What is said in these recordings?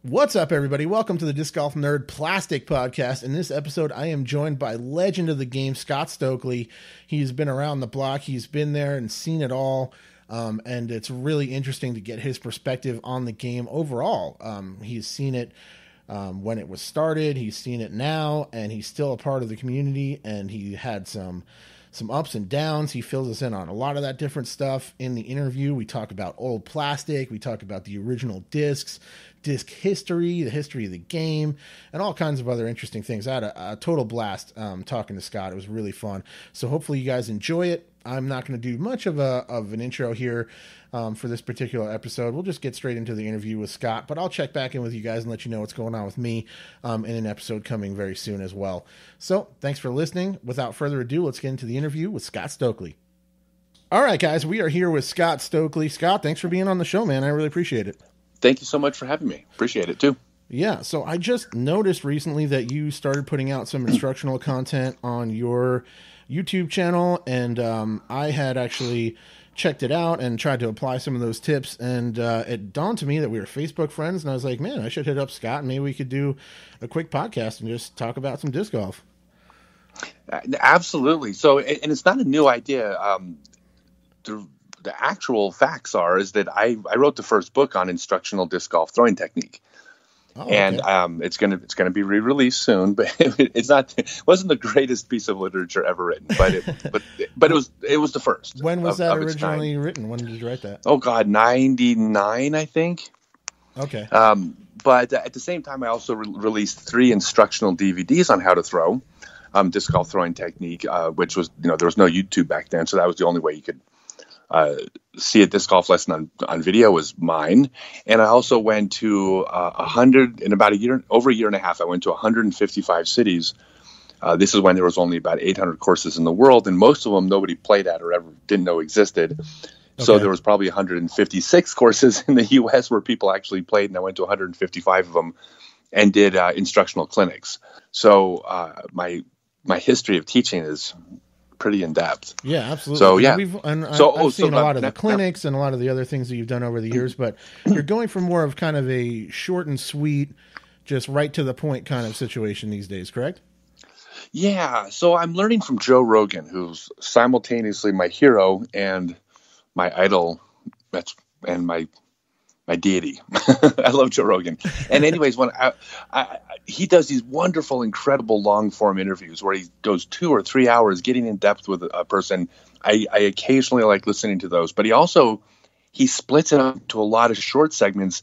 What's up, everybody? Welcome to the Disc Golf Nerd Plastic Podcast. In this episode, I am joined by legend of the game, Scott Stokely. He's been around the block. He's been there and seen it all. And it's really interesting to get his perspective on the game overall. He's seen it when it was started. He's seen it now, and he's still a part of the community. And he had some ups and downs. He fills us in on a lot of that different stuff. In the interview, we talk about old plastic. We talk about the original discs, disc history, the history of the game, and all kinds of other interesting things. I had a total blast talking to Scott. It was really fun. So hopefully you guys enjoy it. I'm not going to do much of an intro here for this particular episode. We'll just get straight into the interview with Scott, but I'll check back in with you guys and let you know what's going on with me in an episode coming very soon as well. So thanks for listening. Without further ado, let's get into the interview with Scott Stokely. All right, guys, we are here with Scott Stokely. Scott, thanks for being on the show, man. I really appreciate it. Thank you so much for having me. Appreciate it, too. Yeah, so I just noticed recently that you started putting out some instructional content on your YouTube channel, and I had actually checked it out and tried to apply some of those tips, and it dawned to me that we were Facebook friends, and I was like, man, I should hit up Scott, and maybe we could do a quick podcast and just talk about some disc golf. Absolutely. So, and it's not a new idea. The actual facts is that I wrote the first book on instructional disc golf throwing technique. Oh, okay. And it's gonna be re-released soon, but it wasn't the greatest piece of literature ever written, but it was the first. When was that originally written? When did you write that? Oh God, 99, I think. Okay. But at the same time, I also released 3 instructional DVDs on how to throw disc golf throwing technique, which was, there was no YouTube back then, so that was the only way you could see a disc golf lesson on video was mine. And I also went to 100 in about over a year and a half. I went to 155 cities. This is when there was only about 800 courses in the world, and most of them nobody played at or ever didn't know existed. Okay. So there was probably 156 courses in the U.S. where people actually played, and I went to 155 of them and did instructional clinics. So my history of teaching is pretty in depth. Yeah, absolutely. So yeah, I've seen a lot of the clinics and a lot of the other things that you've done over the years, but you're going for more of kind of a short and sweet, just right to the point kind of situation these days, correct? Yeah. So I'm learning from Joe Rogan, who's simultaneously my hero and my idol, and my deity. I love Joe Rogan. And anyways, when he does these wonderful, incredible long-form interviews where he goes 2 or 3 hours getting in depth with a person. I occasionally like listening to those, but he splits it up into a lot of short segments,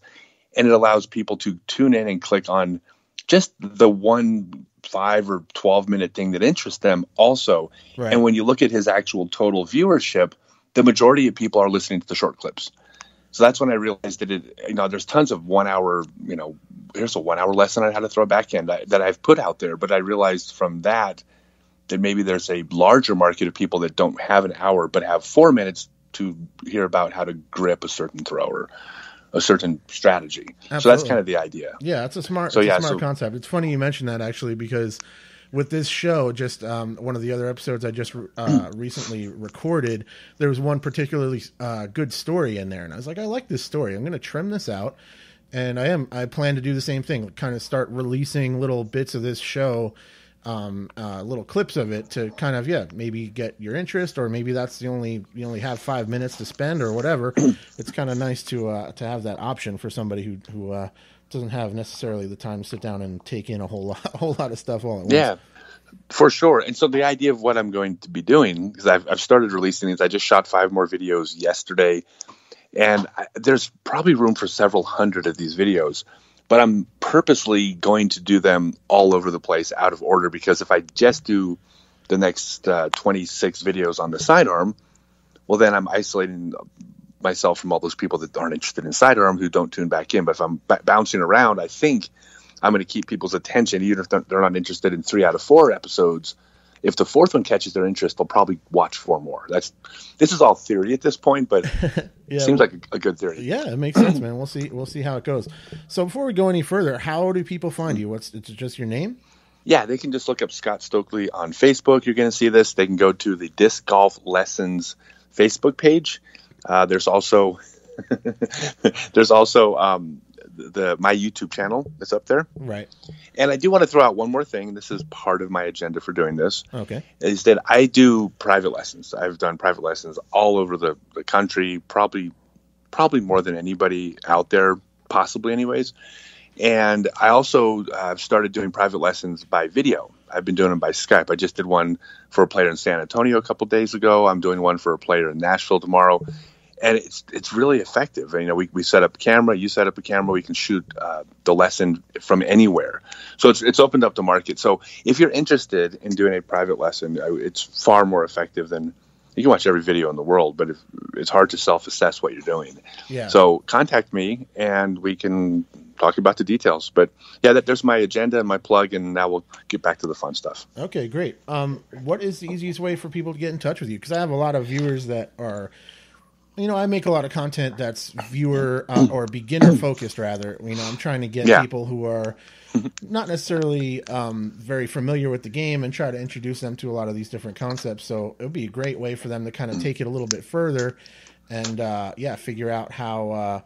and it allows people to tune in and click on just the 1 5 or 12-minute thing that interests them also. Right. And when you look at his actual total viewership, the majority of people are listening to the short clips. So that's when I realized that there's tons of 1 hour, here's a 1 hour lesson on how to throw a backhand that I've put out there. But I realized from that maybe there's a larger market of people that don't have an hour, but have 4 minutes to hear about how to grip a certain throw or a certain strategy. Absolutely. So that's kind of the idea. Yeah, it's a smart concept. It's funny you mentioned that actually, because with this show, just one of the other episodes I just recently recorded, there was one particularly good story in there, and I was like, I like this story. I'm going to trim this out, and I plan to do the same thing, kind of start releasing little bits of this show, little clips of it to kind of maybe get your interest, or maybe that's you only have 5 minutes to spend or whatever. It's kind of nice to have that option for somebody who doesn't have necessarily the time to sit down and take in a whole lot of stuff all at once. Yeah, for sure. And so the idea of what I'm going to be doing, because I've started releasing these, I just shot 5 more videos yesterday, and there's probably room for several hundred of these videos, but I'm purposely going to do them all over the place out of order, because if I just do the next 26 videos on the Sidearm, well, then I'm isolating myself from all those people that aren't interested in Sidearm who don't tune back in. But if I'm bouncing around, I think I'm going to keep people's attention, even if they're not interested in 3 out of 4 episodes. If the 4th one catches their interest, they'll probably watch 4 more. This is all theory at this point, but it seems like a good theory. Yeah, it makes sense, man. We'll see how it goes. So before we go any further, how do people find you? It's just your name? Yeah, they can just look up Scott Stokely on Facebook. You're going to see this. They can go to the Disc Golf Lessons Facebook page. There's also my YouTube channel that's up there. Right. And I do want to throw out one more thing. This is part of my agenda for doing this. Okay. Is that I do private lessons. I've done private lessons all over the country, probably more than anybody out there, possibly anyways. And I also started doing private lessons by video. I've been doing them by Skype. I just did one for a player in San Antonio a couple days ago. I'm doing one for a player in Nashville tomorrow. And it's really effective. You know, we set up a camera, you set up a camera, we can shoot the lesson from anywhere. So it's opened up the market. So if you're interested in doing a private lesson, it's far more effective than you can watch every video in the world, but it's hard to self-assess what you're doing. Yeah. So contact me and we can talk about the details. But yeah, there's my agenda and my plug, and now we'll get back to the fun stuff. Okay, great. What is the easiest way for people to get in touch with you? Because I have a lot of viewers that are, you know, I make a lot of content that's viewer or beginner focused, rather. You know, I'm trying to get people who are not necessarily very familiar with the game and try to introduce them to a lot of these different concepts. So it would be a great way for them to kind of take it a little bit further and, figure out how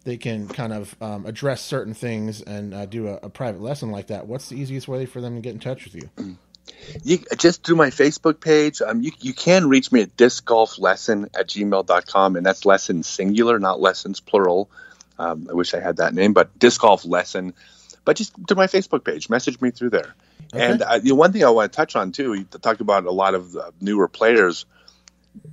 they can kind of address certain things and do a private lesson like that. What's the easiest way for them to get in touch with you? You just through my Facebook page. You can reach me at discgolflesson@gmail.com, and that's lesson singular, not lessons plural. I wish I had that name, but disc golf lesson. But just to my Facebook page, message me through there. Okay. And one thing I want to touch on too, you talk about a lot of newer players.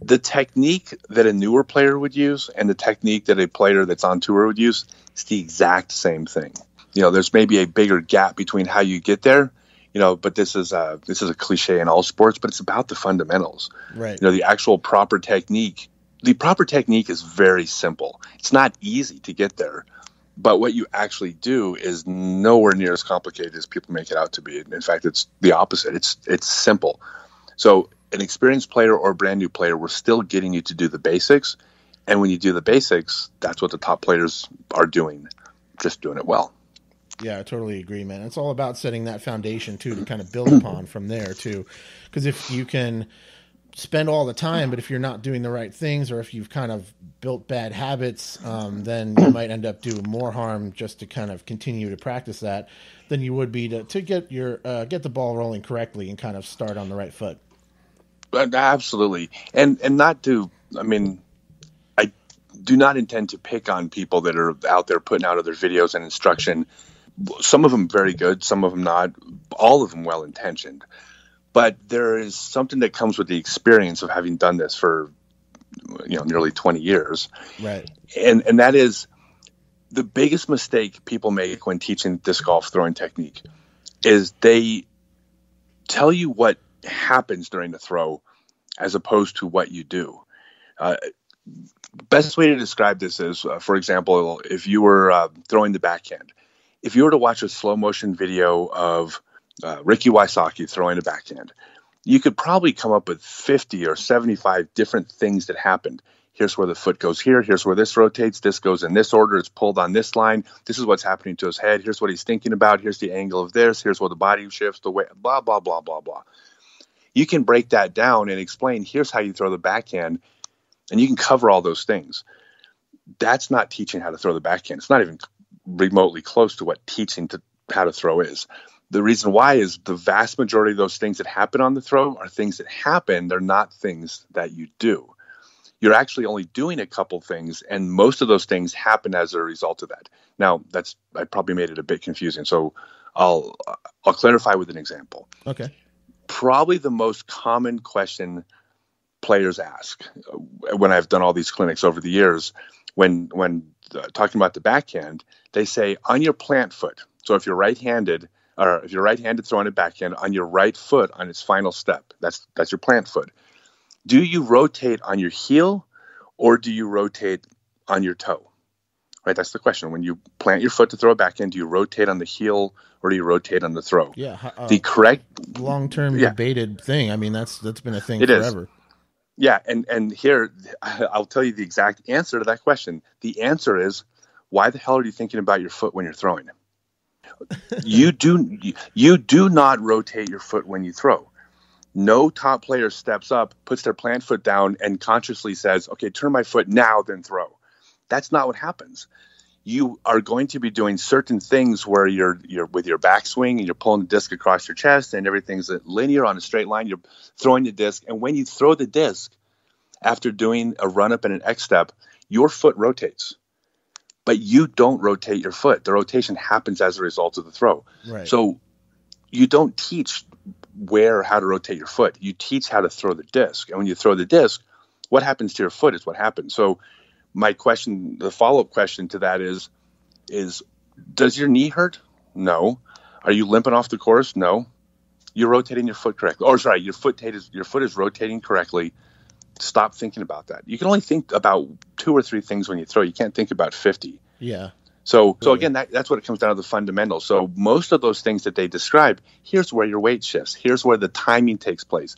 The technique that a newer player would use and the technique that a player that's on tour would use is the exact same thing. You know, there's maybe a bigger gap between how you get there. You know, but this is a cliche in all sports, but it's about the fundamentals. Right. You know, the actual proper technique. The proper technique is very simple. It's not easy to get there, but what you actually do is nowhere near as complicated as people make it out to be. In fact, it's the opposite. It's simple. So an experienced player or a brand new player, we're still getting you to do the basics. And when you do the basics, that's what the top players are doing, just doing it well. Yeah, I totally agree, man. It's all about setting that foundation, too, to kind of build upon from there, too. Because if you can spend all the time, but if you're not doing the right things or if you've kind of built bad habits, then you might end up doing more harm just to kind of continue to practice that than you would be to get get the ball rolling correctly and kind of start on the right foot. Absolutely. And not to, I mean, I do not intend to pick on people that are out there putting out other videos and instruction. Some of them very good, some of them not, all of them well-intentioned. But there is something that comes with the experience of having done this for, nearly 20 years. Right. And that is the biggest mistake people make when teaching disc golf throwing technique is they tell you what happens during the throw as opposed to what you do. Best way to describe this is, for example, if you were throwing the backhand, if you were to watch a slow motion video of Ricky Wysocki throwing a backhand, you could probably come up with 50 or 75 different things that happened. Here's where the foot goes here. Here's where this rotates. This goes in this order. It's pulled on this line. This is what's happening to his head. Here's what he's thinking about. Here's the angle of this. Here's where the body shifts, the way, blah, blah, blah, blah, blah. You can break that down and explain, here's how you throw the backhand, and you can cover all those things. That's not teaching how to throw the backhand. It's not even remotely close to what teaching how to throw is. The reason why is the vast majority of those things that happen on the throw are things that happen. They're not things that you do. You're actually only doing a couple things, and most of those things happen as a result of that. Now, I probably made it a bit confusing, so I'll clarify with an example. Okay. Probably the most common question players ask when I've done all these clinics over the years, when talking about the backhand, they say on your plant foot. So if you're right-handed throwing a backhand, on your right foot on its final step, that's your plant foot. Do you rotate on your heel or do you rotate on your toe? Right, that's the question. When you plant your foot to throw a backhand, do you rotate on the heel or do you rotate on the throw? Yeah, the correct long-term debated thing. I mean, that's been a thing forever. Is. Yeah, and here I'll tell you the exact answer to that question. The answer is, why the hell are you thinking about your foot when you're throwing? You do not rotate your foot when you throw. No top player steps up, puts their plant foot down, and consciously says, "Okay, turn my foot now, then throw." That's not what happens. you are going to be doing certain things where you're with your backswing and you're pulling the disc across your chest and everything's linear on a straight line. You're throwing the disc. And when you throw the disc after doing a run up and an X step, your foot rotates, but you don't rotate your foot. The rotation happens as a result of the throw. Right. So you don't teach how to rotate your foot. You teach how to throw the disc. And when you throw the disc, what happens to your foot is what happens. So my question, the follow-up question to that is does your knee hurt? No. Are you limping off the course? No. You're rotating your foot correctly. Or sorry, your foot is rotating correctly. Stop thinking about that. You can only think about 2 or 3 things when you throw. You can't think about 50. Yeah. So again, that's what it comes down to, the fundamentals. So most of those things that they describe, here's where your weight shifts. Here's where the timing takes place.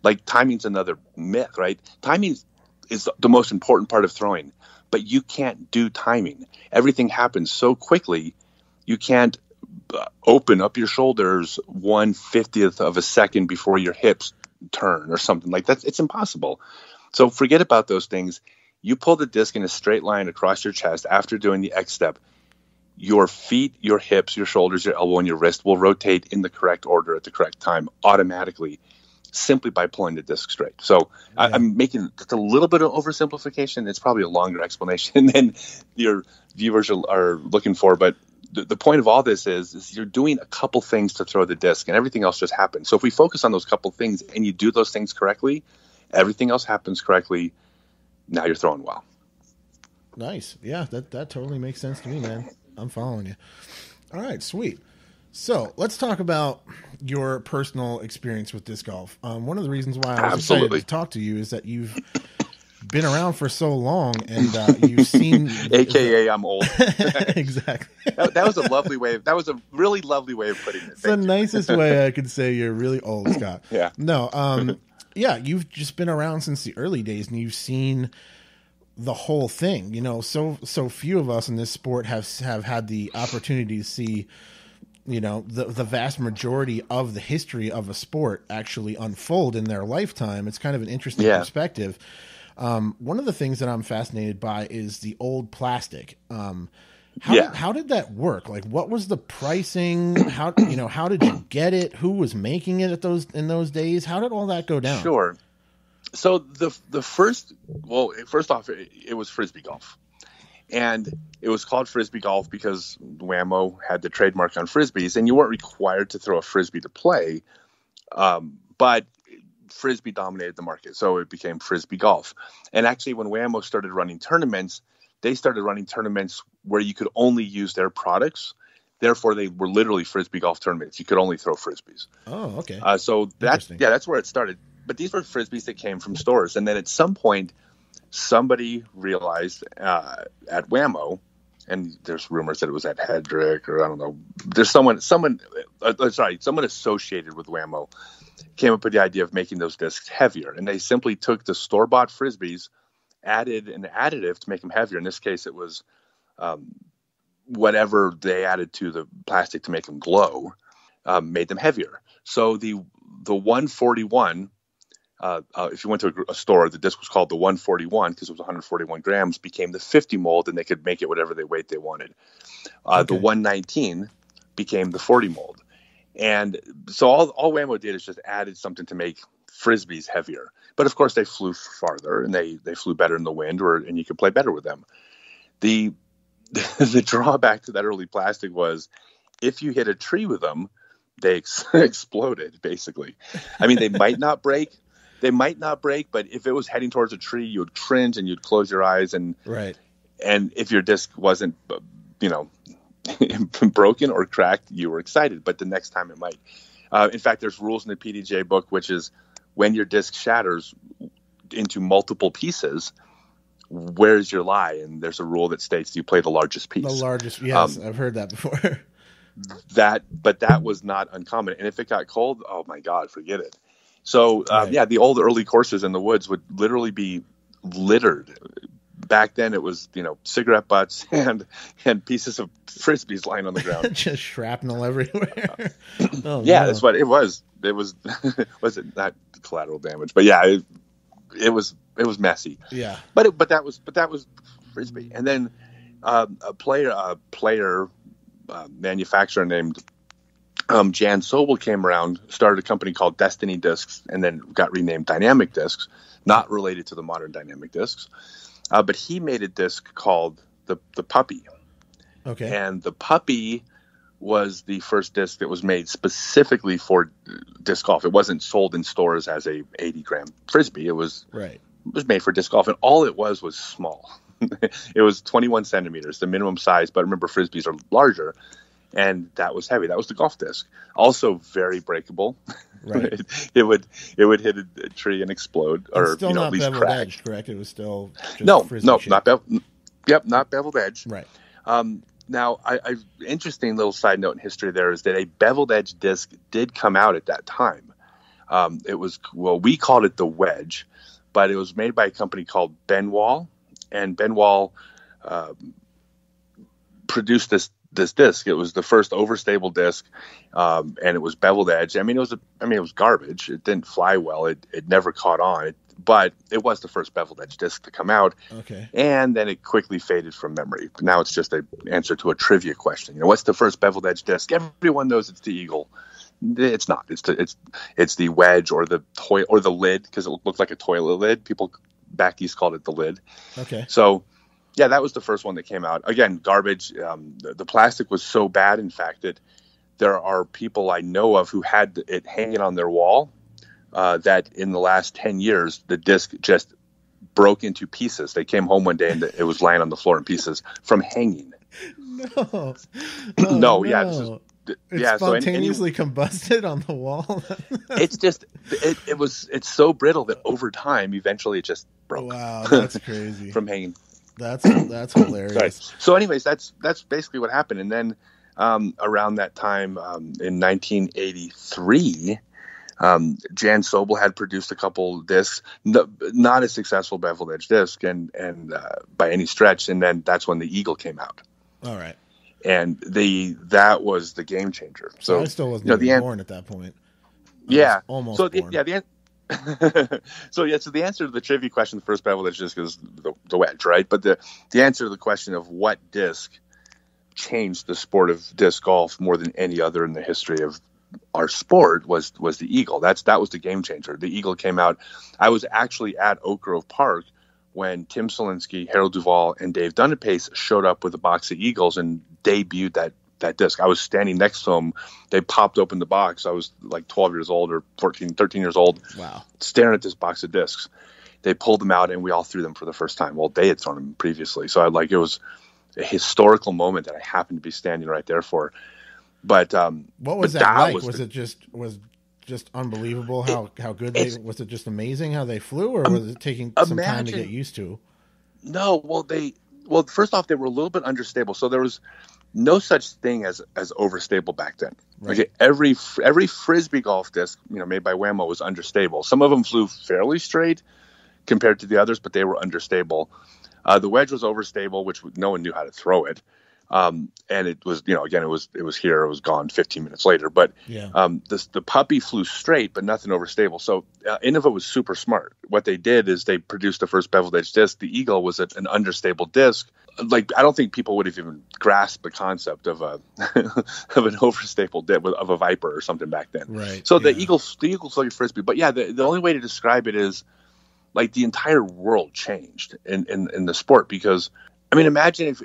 Like, timing's another myth, right? Timing is the most important part of throwing, but you can't do timing. Everything happens so quickly, you can't open up your shoulders 1/50th of a second before your hips turn or something like that. It's impossible. So forget about those things. You pull the disc in a straight line across your chest after doing the X step. Your feet, your hips, your shoulders, your elbow, and your wrist will rotate in the correct order at the correct time automatically, simply by pulling the disc straight. So yeah. I'm making just a little bit of oversimplification. It's probably a longer explanation than your viewers are looking for. But the point of all this is you're doing a couple things to throw the disc, and everything else just happens. So if we focus on those couple things and you do those things correctly, everything else happens correctly. Now you're throwing well. Nice. Yeah, that totally makes sense to me, man. I'm following you. All right, sweet. So let's talk about your personal experience with disc golf. One of the reasons why I was excited to talk to you is that you've been around for so long, and you've seen, AKA I'm old. Exactly. That was a lovely way. That was a really lovely way of putting it. It's the nicest way I could say you're really old, Scott. Yeah. No. Yeah, you've just been around since the early days, and you've seen the whole thing. You know, so few of us in this sport have had the opportunity to see, you know, the vast majority of the history of a sport actually unfold in their lifetime. It's kind of an interesting perspective. One of the things that I'm fascinated by is the old plastic. How did that work? Like, what was the pricing? How did you get it? Who was making it in those days? How did all that go down? Sure. So the first off, it was Frisbee golf. And it was called Frisbee golf because Wham-O had the trademark on Frisbees, and you weren't required to throw a Frisbee to play. But Frisbee dominated the market, so it became Frisbee golf. And actually, when Wham-O started running tournaments, they started running tournaments where you could only use their products. Therefore, they were literally Frisbee golf tournaments. You could only throw Frisbees. Oh, okay. So that's where it started. But these were Frisbees that came from stores. And then at some point, somebody realized at Wham-O, and there's rumors that it was at Hedrick, or I don't know. There's someone associated with Wham-O came up with the idea of making those discs heavier. And they simply took the store-bought Frisbees, added an additive to make them heavier. In this case, it was whatever they added to the plastic to make them glow, made them heavier. So the 141, if you went to a store, the disc was called the 141 because it was 141 grams, became the 50 mold, and they could make it whatever weight they wanted. The 119 became the 40 mold. And so all Wham-O did is just added something to make Frisbees heavier. But of course, they flew farther, and they flew better in the wind, and you could play better with them. The drawback to that early plastic was if you hit a tree with them, they exploded, basically. I mean, they might not break. But if it was heading towards a tree, you would cringe and you'd close your eyes. And if your disc wasn't, broken or cracked, you were excited. But the next time it might. In fact, there's rules in the PDJ book, which is when your disc shatters into multiple pieces, where's your lie? And there's a rule that states you play the largest piece. The largest, yes, I've heard that before. But that was not uncommon. And if it got cold, oh my God, forget it. So, the old early courses in the woods would literally be littered. Back then it was, cigarette butts and pieces of Frisbees lying on the ground. Just shrapnel everywhere. That's what it was. It was, was it not collateral damage? But yeah, it was messy. Yeah. But that was Frisbee. And then a player manufacturer named Jan Sobel came around, started a company called Destiny Discs, and then got renamed Dynamic Discs, not related to the modern Dynamic Discs. But he made a disc called the Puppy. Okay. And the Puppy was the first disc that was made specifically for disc golf. It wasn't sold in stores as a 80-gram frisbee. It was made for disc golf, and all it was small. It was 21 centimeters, the minimum size. But remember, frisbees are larger, and that was heavy. That was the golf disc. Also very breakable. Right. it would hit a tree and explode, or still not at least beveled crack. edge, correct? It was still just No, frisbee not beveled. Yep, not beveled edge. Right. Now, interesting little side note in history there is that a beveled edge disc did come out at that time. We called it the Wedge, but it was made by a company called Benwall, and Benwall produced this disc. It was the first overstable disc, and it was beveled edge. I mean, it was garbage. It didn't fly well. It never caught on. But it was the first beveled edge disc to come out. Okay. And then it quickly faded from memory. Now it's just an answer to a trivia question. What's the first beveled edge disc? Everyone knows it's the Eagle. It's not. It's the Wedge or the toy or the lid, because it looked like a toilet lid. People back east called it the lid. Okay. So, yeah, that was the first one that came out. Again, garbage. The plastic was so bad, in fact, that there are people I know of who had it hanging on their wall. That in the last 10 years, the disc just broke into pieces. They came home one day and it was lying on the floor in pieces from hanging. No. No. Yeah. It's spontaneously combusted on the wall. It's so brittle that over time, eventually it just broke. Wow. That's crazy. From hanging. That's hilarious. Sorry. So anyways, that's basically what happened. And then around that time in 1983, Jan Sobel had produced a couple discs, not a successful beveled edge disc, and by any stretch. And then that's when the Eagle came out. All right. And that was the game changer. So I still wasn't even born at that point. Almost born. So the answer to the trivia question, the first beveled edge disc is the Wedge, right? But the answer to the question of what disc changed the sport of disc golf more than any other in the history of our sport was the Eagle. That was the game changer. The Eagle came out. I was actually at Oak Grove Park when Tim Selinsky, Harold Duvall, and Dave Dunnepace showed up with a box of Eagles and debuted that disc. I was standing next to them. They popped open the box. I was like 12 years old or 13 years old. Wow. Staring at this box of discs. They pulled them out and we all threw them for the first time. Well, they had thrown them previously. So it was a historical moment that I happened to be standing right there for. But what was that like? Was it just unbelievable how good they? Was it just amazing how they flew, or was it taking some time to get used to? No, well, first off, they were a little bit understable. So there was no such thing as overstable back then. Right. Okay, every frisbee golf disc made by Whammo was understable. Some of them flew fairly straight compared to the others, but they were understable. The Wedge was overstable, which no one knew how to throw it. And it was, again, it was here, it was gone 15 minutes later, but, the Puppy flew straight, but nothing overstable. So, Innova was super smart. What they did is they produced the first beveled edge disc. The Eagle was an understable disc. Like, I don't think people would have even grasped the concept of of an overstable disc of a Viper or something back then. Right. So the Eagle's like a frisbee, but the only way to describe it is like the entire world changed in the sport, because, I mean, imagine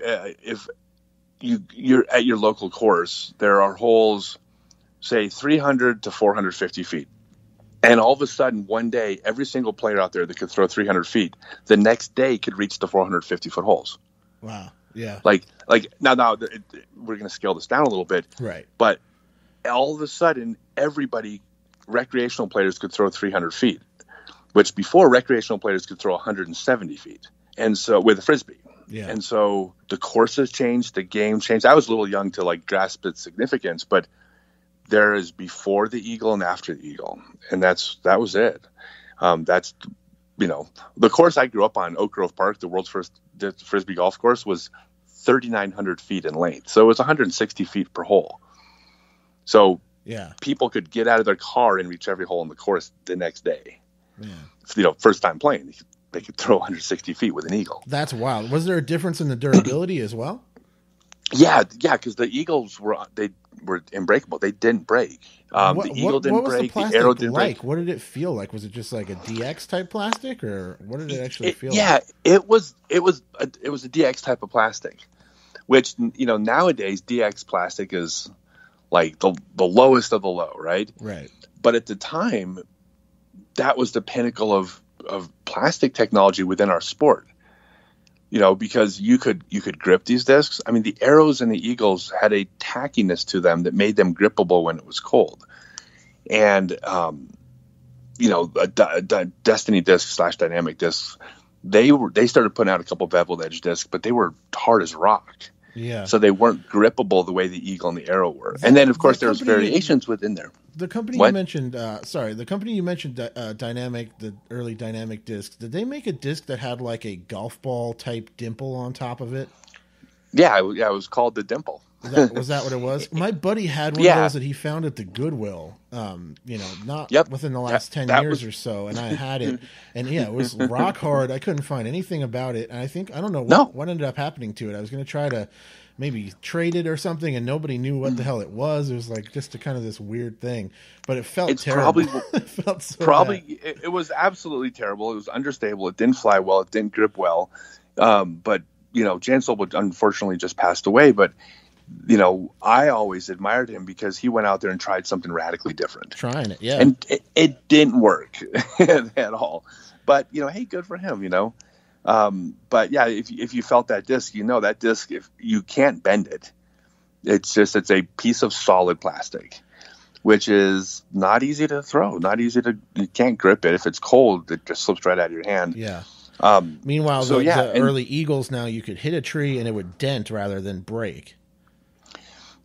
if you're at your local course, there are holes, say 300 to 450 feet. And all of a sudden, one day, every single player out there that could throw 300 feet, the next day could reach the 450 foot holes. Wow. Yeah. Like now we're going to scale this down a little bit. Right. But all of a sudden, recreational players could throw 300 feet, which before recreational players could throw 170 feet. And so with a frisbee. Yeah. And so the courses changed, the game changed. I was a little young to grasp its significance, but there is before the Eagle and after the Eagle, and that was it. That's the course I grew up on, Oak Grove Park, the world's first frisbee golf course, was 3,900 feet in length, so it was 160 feet per hole. So people could get out of their car and reach every hole in the course the next day. Yeah. First time playing. they could throw 160 feet with an eagle. That's wild. Was there a difference in the durability as well? Yeah, because the eagles were unbreakable. They didn't break. The eagle didn't break. The arrow didn't break. What did it feel like? Was it just like a DX type plastic, or what did it actually feel like? Yeah, it was a DX type of plastic, which nowadays DX plastic is like the lowest of the low, right? Right. But at the time, that was the pinnacle of plastic technology within our sport. Because you could grip these discs. I mean, the arrows and the eagles had a tackiness to them that made them grippable when it was cold. And, Destiny discs / Dynamic discs, they started putting out a couple beveled edge discs, but they were hard as rock. Yeah. So they weren't grippable the way the eagle and the arrow were. And then, of course, there was variations within there. The company you mentioned, Dynamic, the early Dynamic discs, did they make a disc that had like a golf ball type dimple on top of it? Yeah, it was called the dimple. Was that what it was? My buddy had one of those that he found at the Goodwill, not within the last 10 years or so, and I had it. And it was rock hard. I couldn't find anything about it. And I don't know what ended up happening to it. I was going to try to maybe trade it or something, and nobody knew what the hell it was. It was like just a kind of this weird thing, but it felt terrible. It felt so bad. It was absolutely terrible. It was understable. It didn't fly well. It didn't grip well. But Jan Sobel unfortunately just passed away. But I always admired him because he went out there and tried something radically different. Trying it, yeah, and it didn't work at all. But hey, good for him. But yeah, if you felt that disc, that disc, if you can't bend it, it's a piece of solid plastic, which is not easy to throw, you can't grip it. If it's cold, it just slips right out of your hand. Yeah. Meanwhile, the early eagles, now you could hit a tree and it would dent rather than break.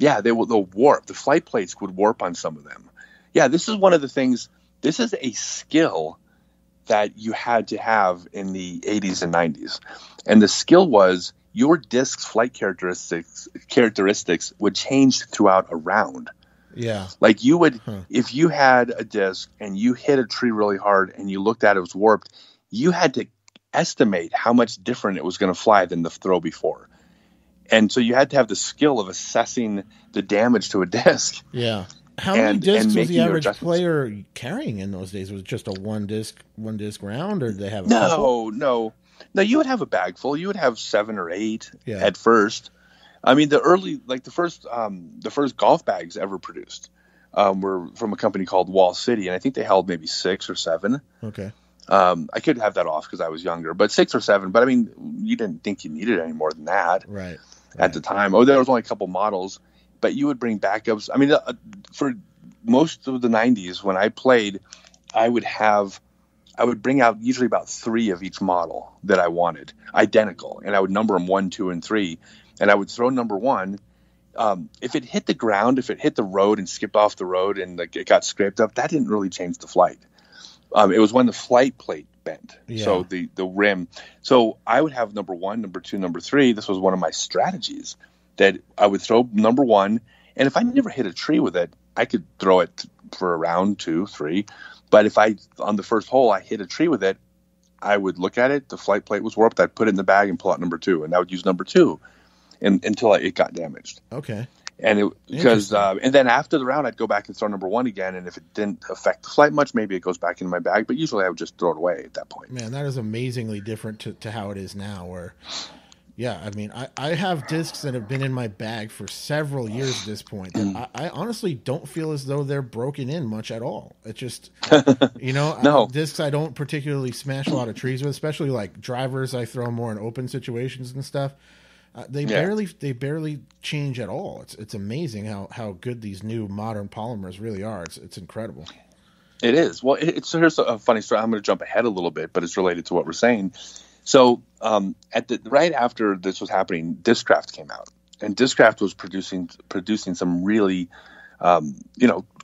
Yeah, they'll warp. The flight plates would warp on some of them. Yeah, this is one of the things. This is a skill that you had to have in the 80s and 90s. And the skill was your disc's flight characteristics would change throughout a round. Yeah. Like you would, if you had a disc and you hit a tree really hard and you looked at it was warped, you had to estimate how much different it was going to fly than the throw before. And so you had to have the skill of assessing the damage to a disc. Yeah. How many discs was the average player carrying in those days? Was it just a one disc round, or did they have a couple? No. You would have a bag full. You would have 7 or 8 at first. I mean, the first golf bags ever produced were from a company called Wall City, and I think they held maybe 6 or 7. Okay. I could have that off because I was younger, but 6 or 7. But I mean, you didn't think you needed any more than that, right? At the time. There was only a couple models, but you would bring backups. I mean, for most of the 90s when I played, I would bring out usually about 3 of each model that I wanted, identical, and I would number them 1, 2, and 3, and I would throw number 1. If it hit the ground, if it hit the road and skipped off the road and it got scraped up, that didn't really change the flight. It was when the flight plate bent, so the rim. So I would have number 1, number 2, number 3. This was one of my strategies that I would throw number 1, and if I never hit a tree with it, I could throw it for a round 2, 3. But if on the first hole I hit a tree with it, I would look at it. The flight plate was warped. I'd put it in the bag and pull out number 2, and I would use number 2 until it got damaged. Okay. And and then after the round, I'd go back and throw number 1 again. And if it didn't affect the flight much, maybe it goes back into my bag. But usually I would just throw it away at that point. Man, that is amazingly different to how it is now. Where, I mean, I have discs that have been in my bag for several years at this point. That I honestly don't feel as though they're broken in much at all. It's just, no. Discs I don't particularly smash a lot of trees with, especially like drivers. I throw more in open situations and stuff. They barely change at all. It's amazing how good these new modern polymers really are. It's incredible. It is. Well, here's a funny story. I'm going to jump ahead a little bit, but it's related to what we're saying. So right after this was happening, Disccraft came out, and Disccraft was producing some really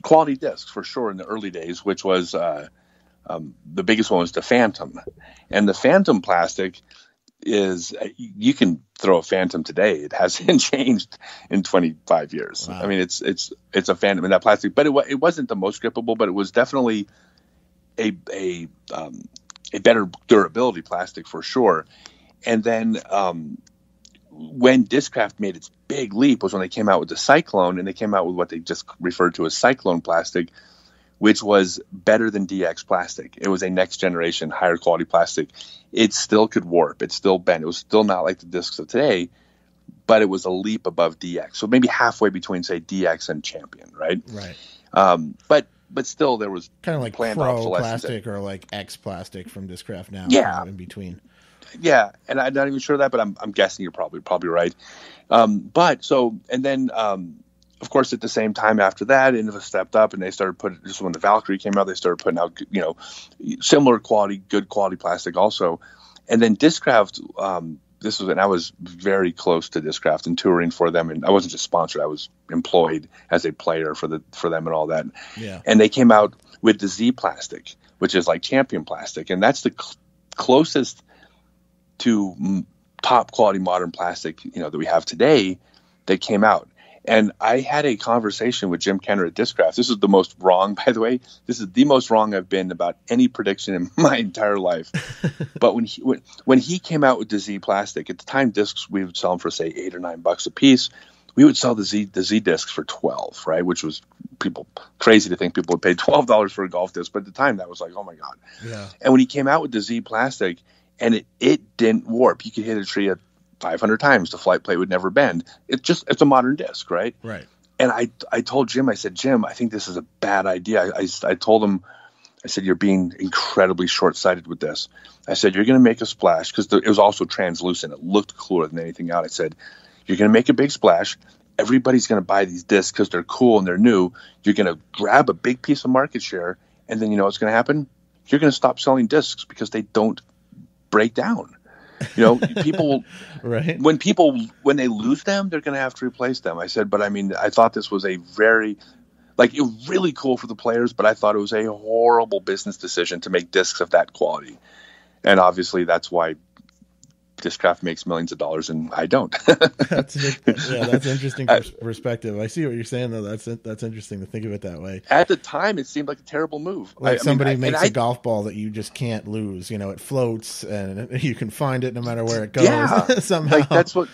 quality discs for sure in the early days, which was the biggest one was the Phantom, and the Phantom plastic is you can throw a Phantom today. It hasn't changed in 25 years. Wow. I mean, it's a Phantom in that plastic, but it wasn't the most grippable, but it was definitely a a better durability plastic for sure. And then when Disccraft made its big leap was when they came out with the Cyclone, and they came out with what they just referred to as Cyclone plastic, which was better than DX plastic. It was a next generation, higher quality plastic. It still could warp. It still bent. It was still not like the discs of today, but it was a leap above DX. So maybe halfway between, say, DX and Champion, right? Right. But still, there was kind of like planned Pro obsolescence. plastic or like X plastic from Disccraft now. Yeah. Kind of in between. Yeah, and I'm not even sure of that, but I'm guessing you're probably right. And then of course at the same time after that, Innova stepped up and they started putting. Just when the Valkyrie came out, they started putting out similar quality, good quality plastic also. And then Disccraft, and I was very close to Disccraft and touring for them, and I wasn't just sponsored; I was employed as a player for them and all that. Yeah. And they came out with the Z plastic, which is like Champion plastic, and that's the closest to top quality modern plastic, that we have today that came out. And I had a conversation with Jim Kenner at Disccraft. This is the most wrong, by the way. This is the most wrong I've been about any prediction in my entire life. But when he came out with the Z plastic, at the time discs, we would sell them for say $8 or $9 a piece. We would sell the Z discs for 12, right? Which was crazy to think people would pay $12 for a golf disc. But at the time that was like, oh my God. Yeah. And when he came out with the Z plastic, and it didn't warp. You could hit a tree at 500 times. The flight plate would never bend. It's a modern disc, right? Right. And I told Jim, I said, Jim, I think this is a bad idea. I told him, I said, you're being incredibly short-sighted with this. I said, you're going to make a splash, because it was also translucent. It looked cooler than anything else. I said, you're going to make a big splash. Everybody's going to buy these discs because they're cool and they're new. You're going to grab a big piece of market share, and then you know what's going to happen? You're going to stop selling discs because they don't break down. People right. when they lose them, they're going to have to replace them. I said, but I thought this was a very, it was really cool for the players, but I thought it was a horrible business decision to make discs of that quality. And obviously that's why Disccraft makes millions of dollars and I don't. That's interesting perspective. I see what you're saying though. That's interesting to think of it that way. At the time, it seemed like a terrible move. Like somebody makes a golf ball that you just can't lose. It floats and you can find it no matter where it goes. Yeah, somehow. That's what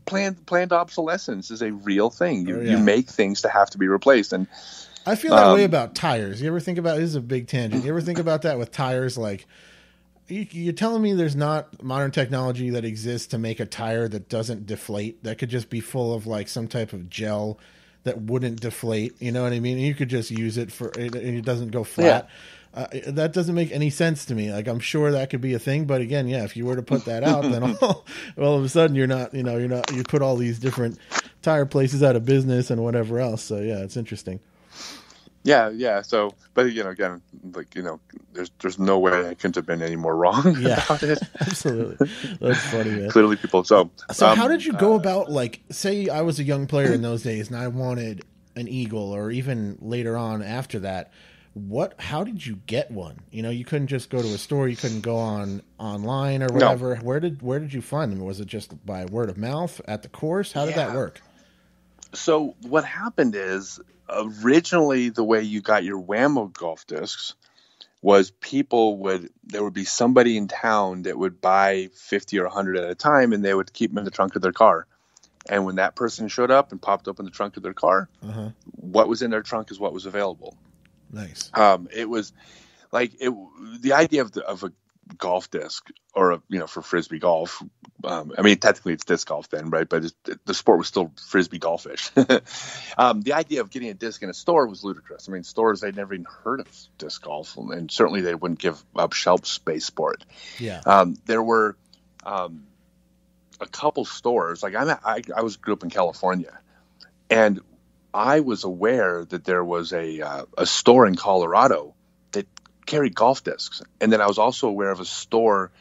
planned obsolescence is, a real thing. You make things to have to be replaced. And I feel that way about tires. You ever think about, this is a big tangent. You ever think about that with tires? Like, you're telling me there's not modern technology that exists to make a tire that doesn't deflate, that could just be full of like some type of gel that wouldn't deflate. You know what I mean? And you could just use it and it doesn't go flat. Yeah. That doesn't make any sense to me. Like, I'm sure that could be a thing, but again, if you were to put that out, then all of a sudden you put all these different tire places out of business and whatever else. So yeah, it's interesting. Yeah. So, but again, there's no way I couldn't have been any more wrong about it. Absolutely. That's funny, man. Clearly, people. So how did you go about, say I was a young player in those days and I wanted an Eagle, or even later on after that? How did you get one? You couldn't just go to a store. You couldn't go online or whatever. No. Where did you find them? Was it just by word of mouth at the course? How did that work? So what happened is, originally the way you got your Whammo golf discs was there would be somebody in town that would buy 50 or 100 at a time, and they would keep them in the trunk of their car. And when that person showed up and popped open the trunk of their car, what was in their trunk is what was available. Nice. It was the idea of a golf disc, or for Frisbee golf. Technically it's disc golf then, right? But the sport was still Frisbee golfish. The idea of getting a disc in a store was ludicrous. Stores, they'd never even heard of disc golf, and certainly they wouldn't give up shelf space for it. Yeah. There were a couple stores. Like I grew up in California, and I was aware that there was a store in Colorado that carried golf discs. And then I was also aware of a store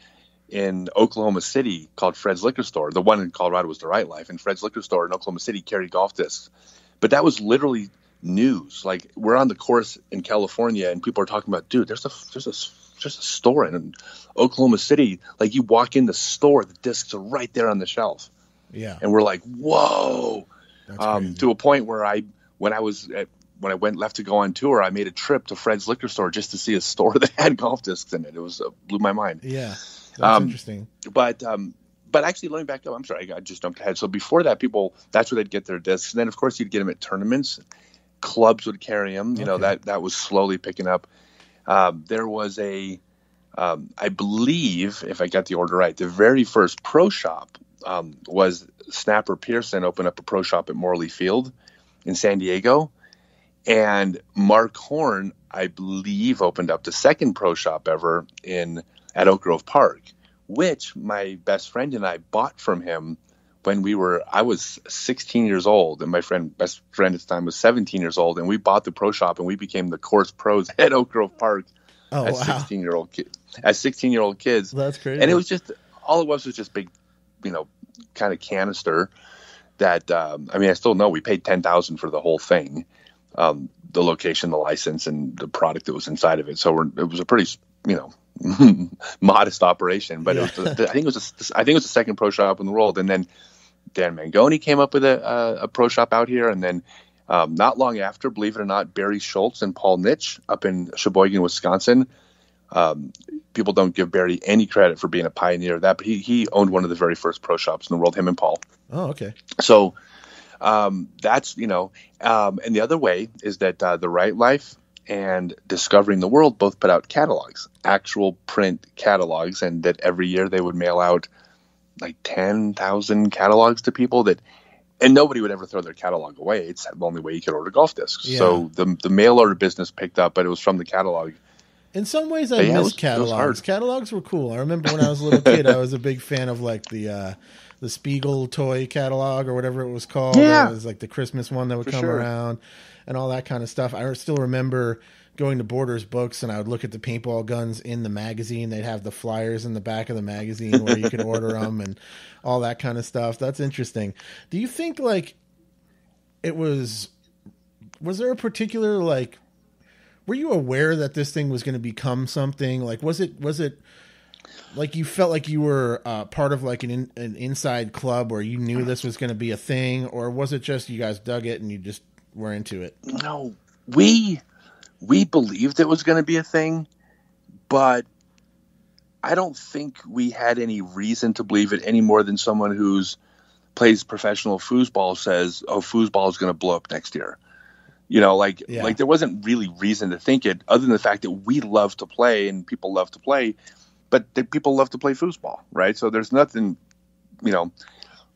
in Oklahoma City called Fred's Liquor Store. The one in Colorado was the Right Life, and Fred's Liquor Store in Oklahoma City carried golf discs. But that was literally news. Like, we're on the course in California and people are talking about, dude, there's a store in Oklahoma City. Like, you walk in the store, the discs are right there on the shelf. Yeah. And we're like, whoa. To a point where when I was left to go on tour, I made a trip to Fred's liquor store just to see a store that had golf discs in it. It was blew my mind. Yeah, that's interesting. But actually, let me back up. I'm sorry, I just jumped ahead. So before that, that's where they'd get their discs. And then, of course, you'd get them at tournaments. Clubs would carry them. You know, that was slowly picking up. There was I believe, if I got the order right, the very first pro shop was Snapper Pearson opened up a pro shop at Morley Field in San Diego. And Mark Horn, I believe, opened up the second pro shop ever at Oak Grove Park, which my best friend and I bought from him when I was 16 years old, and my best friend at the time was 17 years old, and we bought the pro shop and we became the course pros at Oak Grove Park as 16-year-old kids. That's crazy. And it was just all it was just big, kind of canister that I still know we paid $10,000 for the whole thing, the location, the license, and the product that was inside of it. So it was a pretty modest operation, but I think it was the second pro shop in the world. And then Dan Mangoni came up with a pro shop out here, and then not long after, believe it or not, Barry Schultz and Paul Nitsch up in Sheboygan, Wisconsin. People don't give Barry any credit for being a pioneer of that, but he owned one of the very first pro shops in the world, him and Paul. Oh, okay. So that's, and the other way is that The Right Life and Discovering the World both put out catalogs, actual print catalogs, and that every year they would mail out like 10,000 catalogs to people and nobody would ever throw their catalog away. It's the only way you could order golf discs. Yeah. So the mail order business picked up, but it was from the catalog. In some ways, I miss catalogs. Catalogs were cool. I remember when I was a little kid, I was a big fan of like the Spiegel toy catalog or whatever it was called. Yeah. It was like the Christmas one that would come around and all that kind of stuff. I still remember going to Borders Books and I would look at the paintball guns in the magazine. They'd have the flyers in the back of the magazine where you could order them and all that kind of stuff. That's interesting. Do you think like was there a particular like, were you aware that this thing was going to become something? Like, was it like you felt like you were part of like an inside club where you knew this was going to be a thing, or was it just you guys dug it and you just were into it? No, we believed it was going to be a thing, but I don't think we had any reason to believe it any more than someone who's plays professional foosball says, "Oh, foosball is going to blow up next year." Like there wasn't really reason to think it other than the fact that we love to play and people love to play, but people love to play foosball, right? So there's nothing,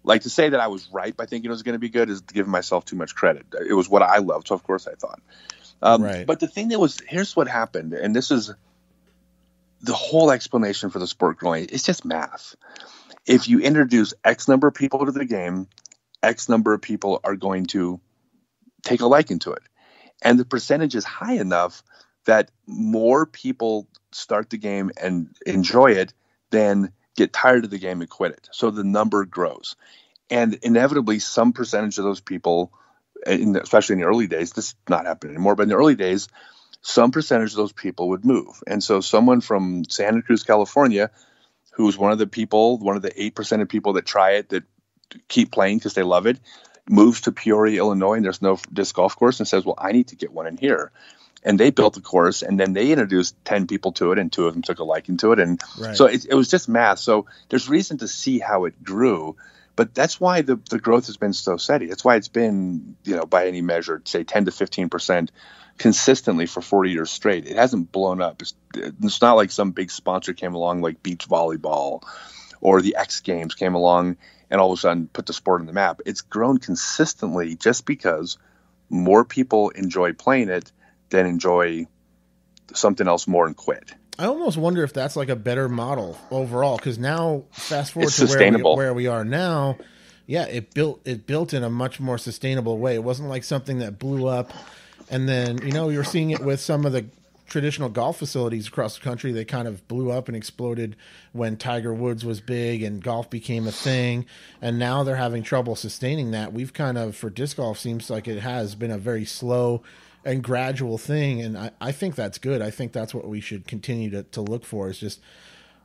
like to say that I was right by thinking it was going to be good is giving myself too much credit. It was what I loved, so of course I thought. Right. But the thing here's what happened, and this is the whole explanation for the sport growing. It's just math. If you introduce X number of people to the game, X number of people are going to take a liking to it. And the percentage is high enough that more people start the game and enjoy it than get tired of the game and quit it. So the number grows. And inevitably, some percentage of those people, especially in the early days, this is not happening anymore, but in the early days, some percentage of those people would move. And so someone from Santa Cruz, California, who's one of the 8% of people that try it, that keep playing because they love it, moves to Peoria, Illinois, and there's no disc golf course, and says, well, I need to get one in here. And they built a course, and then they introduced 10 people to it, and 2 of them took a liking to it. And so it was just math. So there's reason to see how it grew, but that's why the growth has been so steady. That's why it's been, by any measure, say 10 to 15% consistently for 40 years straight. It hasn't blown up. It's not like some big sponsor came along like beach volleyball or the X Games came along and all of a sudden put the sport on the map. It's grown consistently just because more people enjoy playing it than enjoy something else more and quit. I almost wonder if that's like a better model overall, because now fast forward to where we are now, it built in a much more sustainable way. It wasn't like something that blew up and then, you're seeing it with some of the traditional golf facilities across the country. They kind of blew up and exploded when Tiger Woods was big and golf became a thing, and now they're having trouble sustaining that. We've kind of, for disc golf, seems like it has been a very slow and gradual thing, and I think that's good. I think that's what we should continue to look for, is just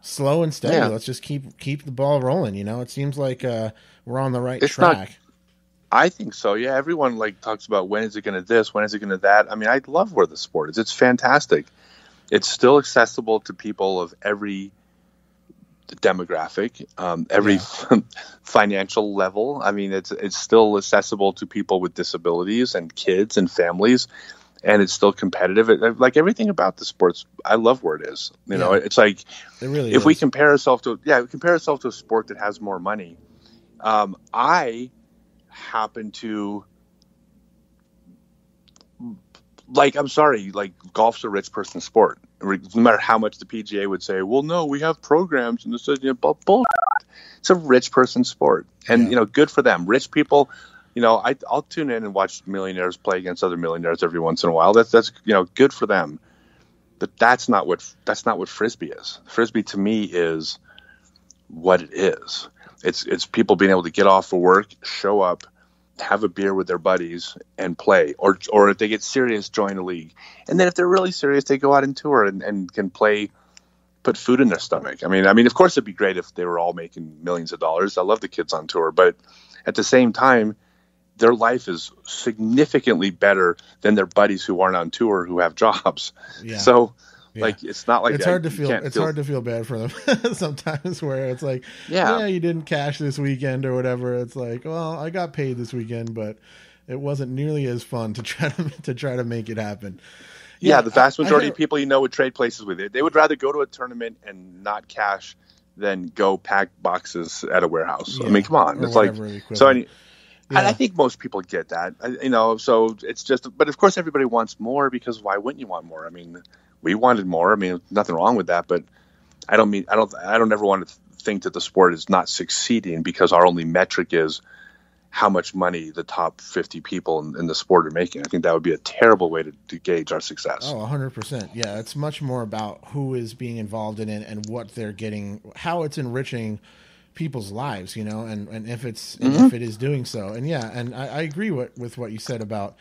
slow and steady. Let's just keep the ball rolling. It seems like we're on the right track. I think so. Yeah, everyone like talks about when is it going to this, when is it going to that. I mean, I love where the sport is. It's fantastic. It's still accessible to people of every demographic, every financial level. I mean, it's still accessible to people with disabilities and kids and families, and it's still competitive. Like everything about the sports, I love where it is. You know, it's like it really if is. we compare ourselves to a sport that has more money. I happen to like, I'm sorry, like golf's a rich person's sport. No matter how much the PGA would say, well, no, we have programs and this is bull. It's a rich person's sport, and you know, good for them. Rich people, you know, I'll tune in and watch millionaires play against other millionaires every once in a while. That's you know, good for them. But that's not what Frisbee is. Frisbee to me is what it is. It's people being able to get off of work, show up, have a beer with their buddies and play, or if they get serious, join a league. And then if they're really serious, they go out and tour and can play, put food in their stomach. I mean, of course it'd be great if they were all making millions of dollars. I love the kids on tour, but at the same time, their life is significantly better than their buddies who aren't on tour, who have jobs. Yeah. So like, it's not like it's hard to feel. It's hard to feel bad for them sometimes. Where it's like, yeah, you didn't cash this weekend or whatever. It's like, well, I got paid this weekend, but it wasn't nearly as fun to try to make it happen. Yeah, the vast majority of people would trade places with it. They would rather go to a tournament and not cash than go pack boxes at a warehouse. I mean, come on, it's like so. And I think most people get that, you know. So it's just, but of course, everybody wants more, because why wouldn't you want more? I mean, we wanted more. I mean, nothing wrong with that, but I don't ever want to think that the sport is not succeeding because our only metric is how much money the top 50 people in the sport are making. I think that would be a terrible way to gauge our success. Oh, 100%. Yeah, it's much more about who is being involved in it and what they're getting, how it's enriching people's lives, you know, and if it's if it is doing so. And yeah, and I agree with what you said about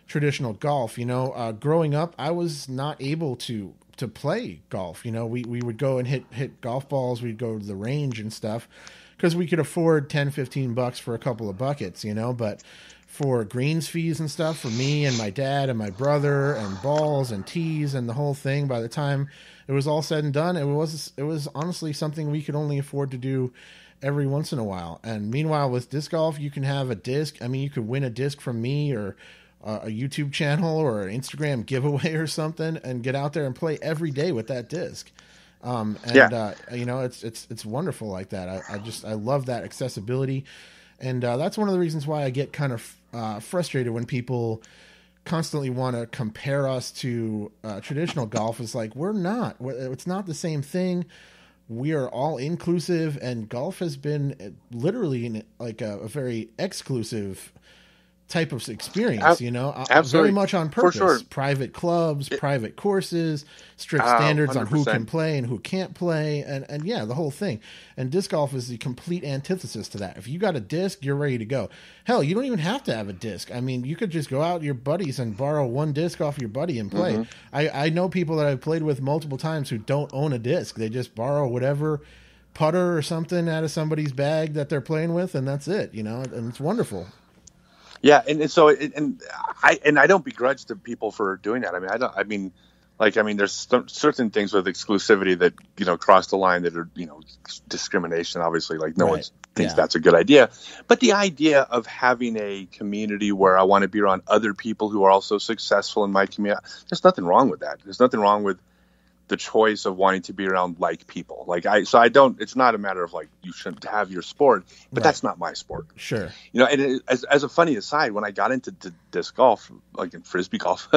traditional golf. You know, growing up, I was not able to play golf. You know, we would go and hit golf balls. We'd go to the range and stuff because we could afford $10-15 for a couple of buckets, you know, but for greens fees and stuff for me and my dad and my brother and balls and tees and the whole thing, by the time it was all said and done, it was honestly something we could only afford to do every once in a while. And meanwhile, with disc golf, you can have a disc. I mean, you could win a disc from me or a YouTube channel or an Instagram giveaway or something, and get out there and play every day with that disc. You know, it's wonderful like that. I love that accessibility. And that's one of the reasons why I get kind of frustrated when people constantly want to compare us to traditional golf. It's like, it's not the same thing. We are all inclusive, and golf has been literally like a very exclusive type of experience, you know, very much on purpose. For sure. Private clubs, private courses, strict standards 100%. On who can play and who can't play, and yeah, the whole thing. And disc golf is the complete antithesis to that. If you got a disc, you're ready to go. Hell, you don't even have to have a disc. I mean, you could just go out with your buddies and borrow one disc off your buddy and play. I know people that I've played with multiple times who don't own a disc. They just borrow whatever putter or something out of somebody's bag that they're playing with, and that's it, you know, and it's wonderful. Yeah, and so I don't begrudge the people for doing that. I mean, there's certain things with exclusivity that, you know, cross the line that are, you know, discrimination. Obviously, like no one thinks that's a good idea. But the idea of having a community where I want to be around other people who are also successful in my community, there's nothing wrong with that. There's nothing wrong with the choice of wanting to be around like people. It's not a matter of like you shouldn't have your sport, but that's not my sport. Sure. You know, and as a funny aside, when I got into disc golf, like in Frisbee golf,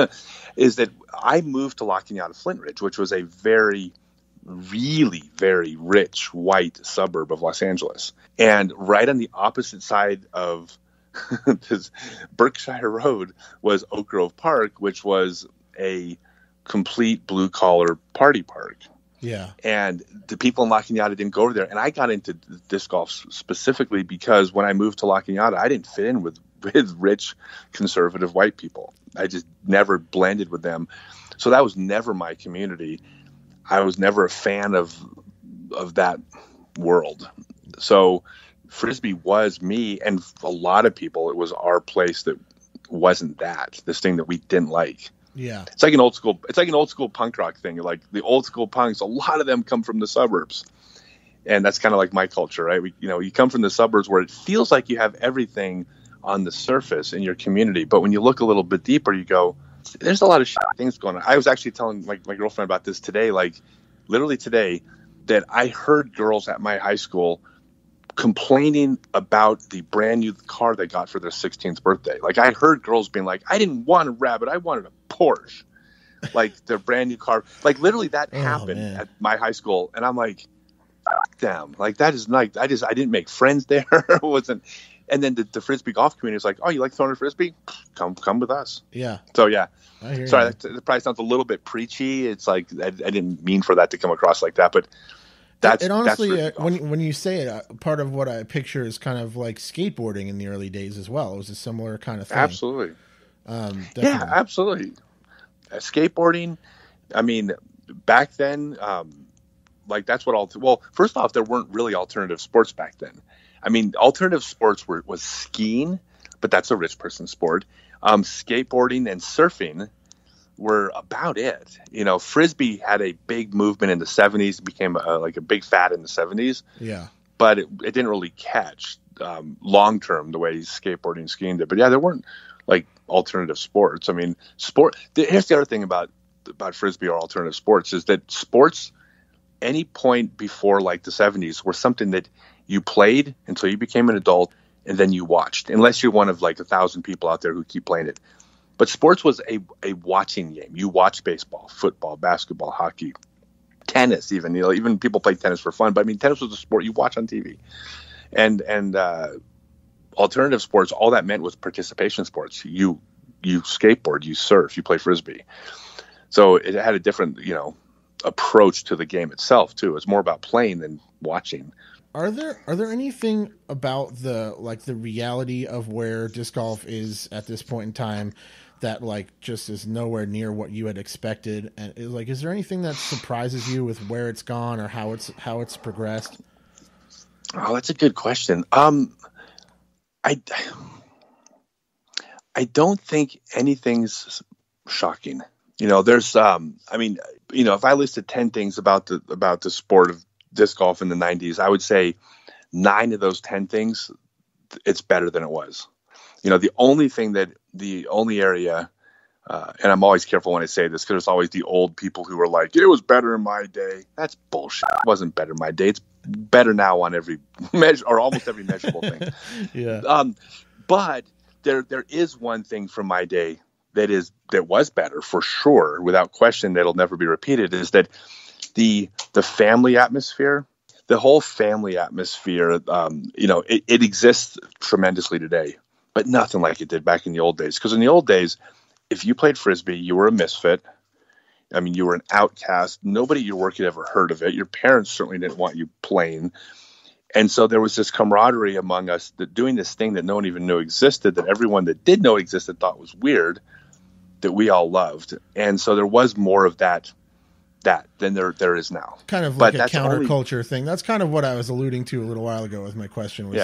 is that I moved to La Cañada Flint Ridge, which was a very, really very rich white suburb of Los Angeles. And right on the opposite side of this Berkshire Road was Oak Grove Park, which was a complete blue collar party park. Yeah. And the people in La Cañada didn't go over there. And I got into disc golf specifically because when I moved to La Cañada, I didn't fit in with rich conservative white people. I just never blended with them. So that was never my community. I was never a fan of that world. So Frisbee was me and a lot of people. It was our place that wasn't this thing that we didn't like. Yeah. It's like an old school punk rock thing. Like the old school punks, a lot of them come from the suburbs. And that's kind of like my culture, right? You come from the suburbs where it feels like you have everything on the surface in your community. But when you look a little bit deeper, you go, there's a lot of things going on. I was actually telling my girlfriend about this today, like literally today, that I heard girls at my high school complaining about the brand new car they got for their 16th birthday. Like I heard girls being like, I didn't want a Rabbit, I wanted a Porsche. Like their brand new car. Like literally that happened at my high school. And I'm like, damn, like that is like, I didn't make friends there. It wasn't. And then the Frisbee golf community is like, oh, you like throwing a Frisbee? Come with us. Yeah. So yeah. Sorry, you. that probably sounds a little bit preachy. It's like, I didn't mean for that to come across like that, but that's honestly, that's when you say it, part of what I picture is kind of like skateboarding in the early days as well. It was a similar kind of thing. Absolutely. Yeah, absolutely. Skateboarding. I mean, back then, like that's what well, first off, there weren't really alternative sports back then. I mean, alternative sports was skiing, but that's a rich person sport. Skateboarding and surfing were about it. Frisbee had a big movement in the 70s, became like a big fad in the 70s. Yeah. But it didn't really catch long term the way skateboarding and skiing did. But yeah, there weren't like alternative sports. I mean, here's the other thing about Frisbee or alternative sports is that sports, any point before like the 70s, were something that you played until you became an adult and then you watched, unless you're one of like 1,000 people out there who keep playing it. But sports was a watching game. You watch baseball, football, basketball, hockey, tennis, even. Even people play tennis for fun. But I mean, tennis was a sport you watch on TV. And alternative sports, all that meant was participation sports. You skateboard, you surf, you play Frisbee. So it had a different, approach to the game itself too. It's more about playing than watching. Are there anything about the reality of where disc golf is at this point in time that like just is nowhere near what you had expected? And is there anything that surprises you with where it's gone or how it's progressed? Oh, that's a good question. I don't think anything's shocking. There's if I listed 10 things about the sport of disc golf in the 90s, I would say 9 of those 10 things, it's better than it was. The only area, and I'm always careful when I say this because there's always the old people who are like, it was better in my day. That's bullshit. It wasn't better in my day. It's better now on every measure or almost every measurable thing. Yeah. But there is one thing from my day that was better for sure, without question, that'll never be repeated, is that the family atmosphere, the whole family atmosphere, it exists tremendously today, but nothing like it did back in the old days. Because in the old days, if you played Frisbee, you were a misfit. I mean, you were an outcast. Nobody at your work had ever heard of it. Your parents certainly didn't want you playing. And so there was this camaraderie among us that doing this thing that no one even knew existed, that everyone that did know existed thought was weird, that we all loved. And so there was more of that than there is now. Kind of like a counterculture thing. That's kind of what I was alluding to a little while ago with my question was,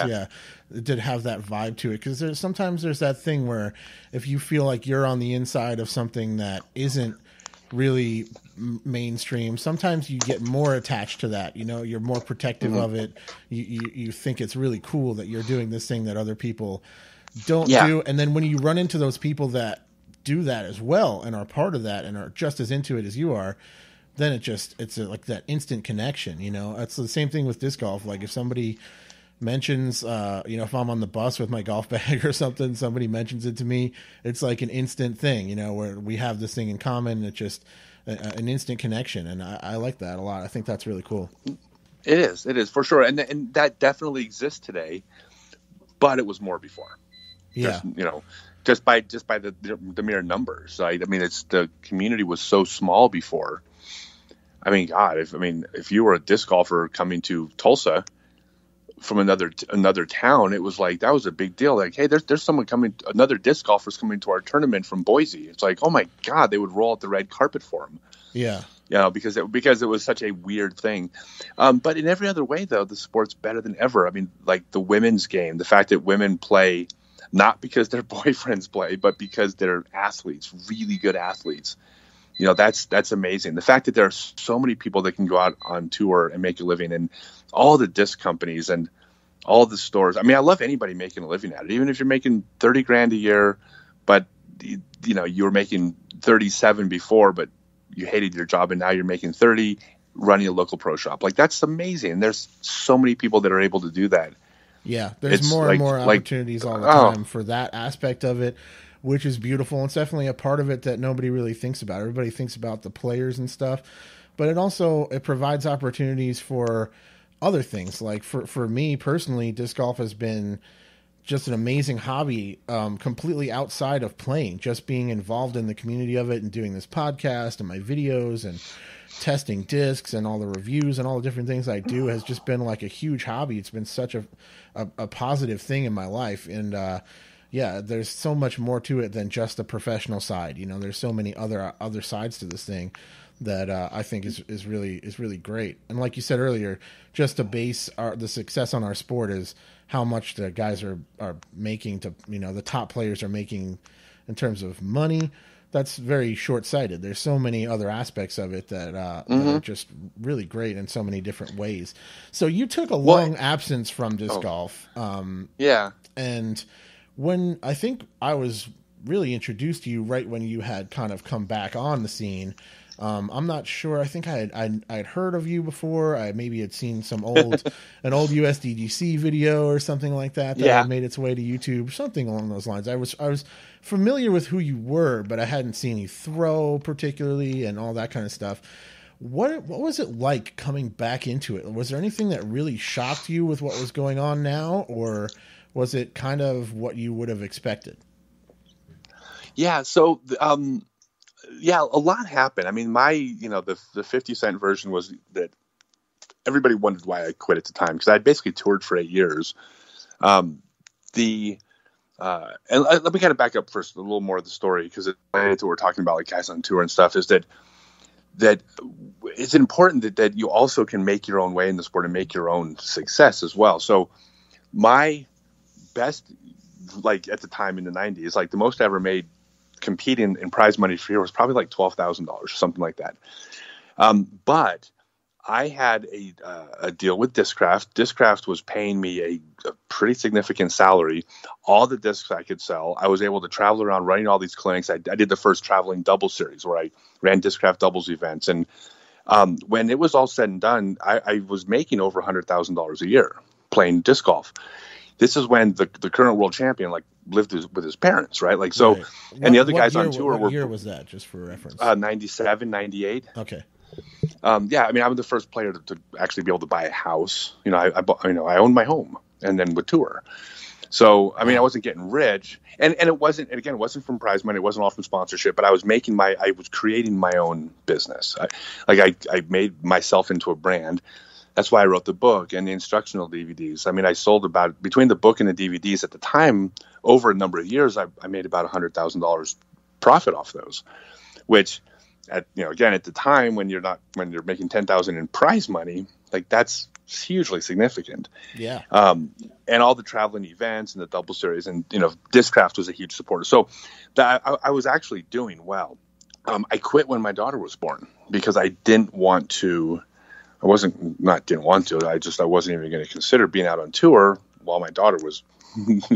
it did have that vibe to it. Because sometimes there's that thing where if you feel like you're on the inside of something that isn't really mainstream, sometimes you get more attached to that. You're more protective of it. You think it's really cool that you're doing this thing that other people don't do. And then when you run into those people that do that as well and are part of that and are just as into it as you are, then it's like that instant connection. It's the same thing with disc golf. Like if somebody mentions, if I'm on the bus with my golf bag or something, somebody mentions it to me, it's like an instant thing, where we have this thing in common. It's just an instant connection. And I like that a lot. I think that's really cool. It is for sure. And that definitely exists today, but it was more before. Yeah. Just by the mere numbers. Right? I mean, the community was so small before. I mean, God, if you were a disc golfer coming to Tulsa from another town, it was like, that was a big deal. Like, hey, there's someone coming, another disc golfer's coming to our tournament from Boise. It's like, oh my God, they would roll out the red carpet for him. Yeah. because it was such a weird thing. But in every other way, though, the sport's better than ever. I mean, like the women's game, the fact that women play not because their boyfriends play, but because they're athletes, really good athletes. That's amazing. The fact that there are so many people that can go out on tour and make a living, and all the disc companies and all the stores. I mean, I love anybody making a living at it, even if you're making $30,000 a year, but you were making 37 before, but you hated your job and now you're making 30 running a local pro shop. Like, that's amazing. And there's so many people that are able to do that. Yeah. There's more and more opportunities all the time for that aspect of it, which is beautiful. And it's definitely a part of it that nobody really thinks about. Everybody thinks about the players and stuff, but it provides opportunities for other things. Like for me personally, disc golf has been just an amazing hobby, completely outside of playing, just being involved in the community of it and doing this podcast and my videos and testing discs and all the reviews and all the different things I do has just been like a huge hobby. It's been such a positive thing in my life. And, there's so much more to it than just the professional side. There's so many other sides to this thing that I think is really great. And like you said earlier, just to base the success on our sport is how much the guys are making the top players are making in terms of money. That's very short-sighted. There's so many other aspects of it that are just really great in so many different ways. So you took a long absence from disc golf. And when I think I was really introduced to you right when you had kind of come back on the scene. I'm not sure. I think I'd heard of you before. I maybe had seen an old USDGC video or something like that had made its way to YouTube, something along those lines. I was familiar with who you were, but I hadn't seen you throw particularly and all that kind of stuff. What was it like coming back into it? Was there anything that really shocked you with what was going on now, or was it kind of what you would have expected? Yeah. So, a lot happened. I mean, the 50 Cent version was that everybody wondered why I quit at the time, because I basically toured for 8 years. And let me kind of back up first a little more of the story, because it's related to what we're talking about, like guys on tour and stuff, is that it's important that you also can make your own way in the sport and make your own success as well. So my best, like at the time in the 90s, like the most I ever made competing in prize money for a year was probably like $12,000 or something like that. But I had a deal with Disccraft. Disccraft was paying me a pretty significant salary. All the discs I could sell. I was able to travel around running all these clinics. I did the first traveling double series where I ran Disccraft doubles events. And when it was all said and done, I was making over $100,000 a year playing disc golf. This is when the current world champion lived with his parents, right? Like, so, right. And the other guys on tour were. What year was that, just for reference? 97, 98. Okay. I mean, I'm the first player to actually be able to buy a house. I owned my home and then would tour. So, I mean, I wasn't getting rich, and it wasn't from prize money. It wasn't all from sponsorship, but I was creating my own business. I made myself into a brand. That's why I wrote the book and the instructional DVDs. I mean, I sold between the book and the DVDs at the time, over a number of years, I made about $100,000 profit off those, which at the time when you're making $10,000 in prize money, like that's hugely significant. Yeah. And all the traveling events and the double series and, Disccraft was a huge supporter. So I was actually doing well. I quit when my daughter was born because I didn't want to. I wasn't even going to consider being out on tour while my daughter was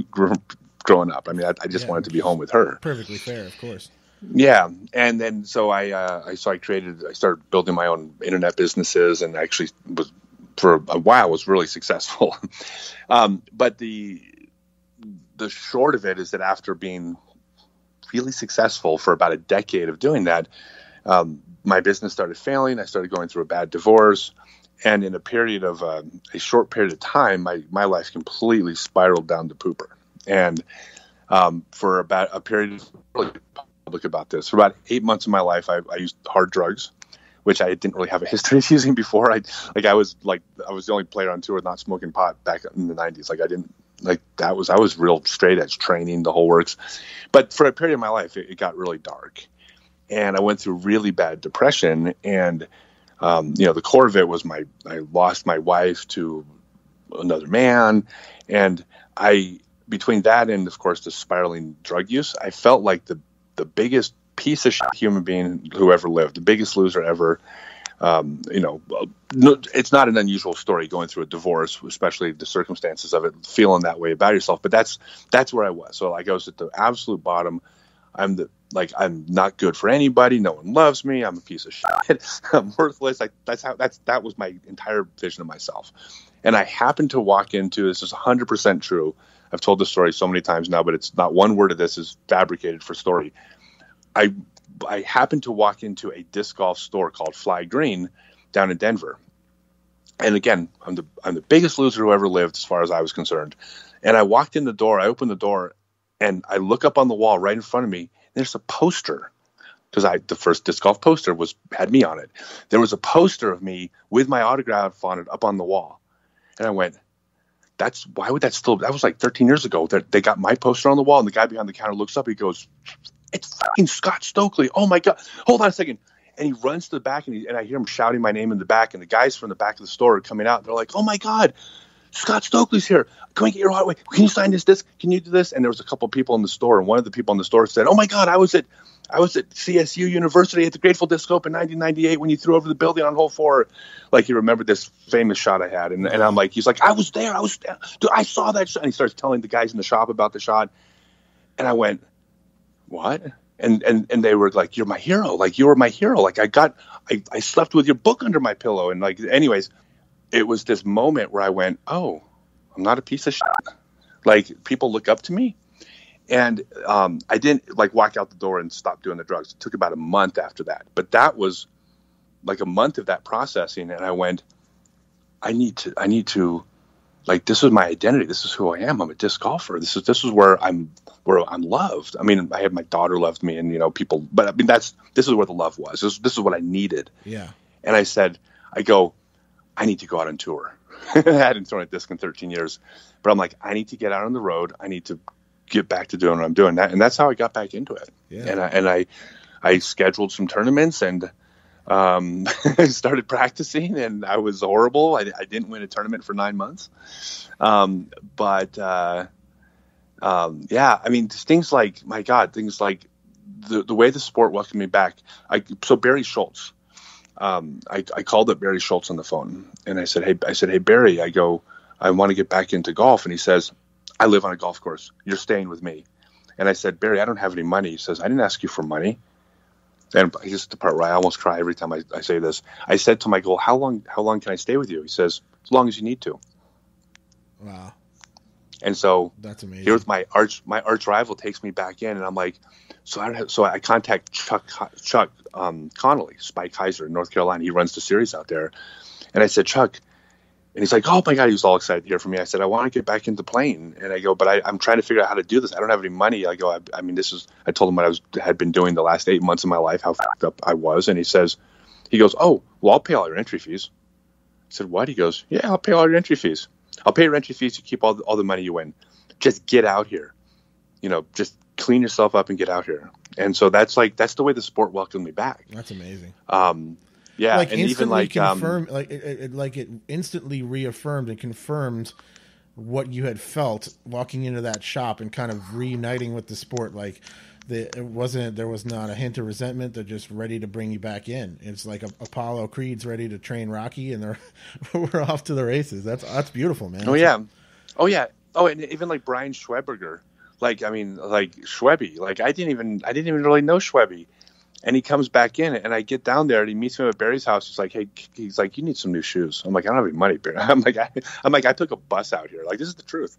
growing up. I mean, I just wanted to be home with her. Perfectly fair, of course. Yeah. And then, so I started building my own internet businesses, and actually for a while was really successful. But the short of it is that after being really successful for about a decade of doing that, my business started failing. I started going through a bad divorce. And in a short period of time, my life completely spiraled down the pooper. And for about a period of really public about this, for about 8 months of my life, I used hard drugs, which I didn't really have a history of using before. I was the only player on tour not smoking pot back in the 90s. I was real straight edge training, the whole works. But for a period of my life, it got really dark. and I went through really bad depression. And the core of it was I lost my wife to another man, and between that and of course the spiraling drug use, I felt like the biggest piece of shit human being who ever lived, the biggest loser ever. It's not an unusual story going through a divorce, especially the circumstances of it, feeling that way about yourself. But that's where I was. So like I was at the absolute bottom. I'm not good for anybody. No one loves me. I'm a piece of shit. I'm worthless. That was my entire vision of myself. And I happened to walk into, this is 100% true. I've told this story so many times now, but it's not one word of this is fabricated for story. I happened to walk into a disc golf store called Fly Green down in Denver. And again, I'm the biggest loser who ever lived as far as I was concerned. And I walked in the door, I opened the door, and I look up on the wall right in front of me. There's a poster, because the first disc golf poster had me on it. There was a poster of me with my autograph on it up on the wall. And I went, that was like 13 years ago. They got my poster on the wall, and the guy behind the counter looks up, he goes, "It's fucking Scott Stokely. Oh my God. Hold on a second." And he runs to the back, and I hear him shouting my name in the back, and the guys from the back of the store are coming out. They're like, "Oh my God, Scott Stokely's here. Can we get your autograph? Can you sign this disc? Can you do this?" And there was a couple of people in the store, and one of the people in the store said, "Oh my God, I was at CSU University at the Grateful Disc Open in 1998 when you threw over the building on hole 4. Like, he remembered this famous shot I had. And I'm like, he's like, "I was there. Dude, I saw that shot." And he starts telling the guys in the shop about the shot. And I went, "What?" And they were like, "You're my hero. Like, you were my hero. Like, I slept with your book under my pillow." And like, anyways, it was this moment where I went, "Oh, I'm not a piece of shit." Like, people look up to me. And I didn't like walk out the door and stop doing the drugs. It took about a month after that. But that was like a month of that processing. And I went, I need to, like, this is my identity. This is who I am. I'm a disc golfer. This is where I'm loved. I mean, I had my daughter loved me, and people, but I mean, this is where the love was. This is what I needed. Yeah. And I need to go out on tour. I hadn't thrown a disc in 13 years, but I'm like, I need to get out on the road. I need to get back to doing what I'm doing. And that's how I got back into it. Yeah. And I scheduled some tournaments, and I started practicing, and I was horrible. I didn't win a tournament for 9 months. Yeah, I mean, things like, my God, things like the way the sport welcomed me back. So Barry Schultz, I called up Barry Schultz on the phone, and I said, "Hey, Barry," I go, "I want to get back into golf." And he says, "I live on a golf course. You're staying with me." And I said, "Barry, I don't have any money." He says, "I didn't ask you for money." And this is the part where I almost cry every time I say this. I said to Michael, how long can I stay with you? He says, "As long as you need to." Wow. And so that's amazing. Here's my arch rival takes me back in, and I'm like, so I contact Chuck Connolly, Spike Heiser in North Carolina. He runs the series out there. And I said, "Chuck," and he's like, "Oh my God," he was all excited to hear from me. I said, "I want to get back into playing." And I go, "But I'm trying to figure out how to do this. I don't have any money." I go, I mean, I told him what had been doing the last 8 months of my life, how fucked up I was. And he goes, "Oh, well, I'll pay all your entry fees." I said, "What?" He goes, "Yeah, I'll pay all your entry fees. I'll pay your entry fees to keep all the money you win. Just get out here. Just clean yourself up and get out here." And so that's the way the sport welcomed me back. That's amazing. Yeah, like and instantly even it instantly reaffirmed and confirmed what you had felt walking into that shop and kind of reuniting with the sport. Like there was not a hint of resentment. They're just ready to bring you back in. It's like Apollo Creed's ready to train Rocky, and we're off to the races. That's beautiful, man. Oh yeah. Oh, and even like Brian Schweberger, like Schwebby. Like I didn't even really know Schwebby. And he comes back in, and I get down there, and he meets me at Barry's house. He's like, "Hey," he's like, "You need some new shoes." I'm like, "I don't have any money, Barry." I'm like, I took a bus out here. Like, this is the truth.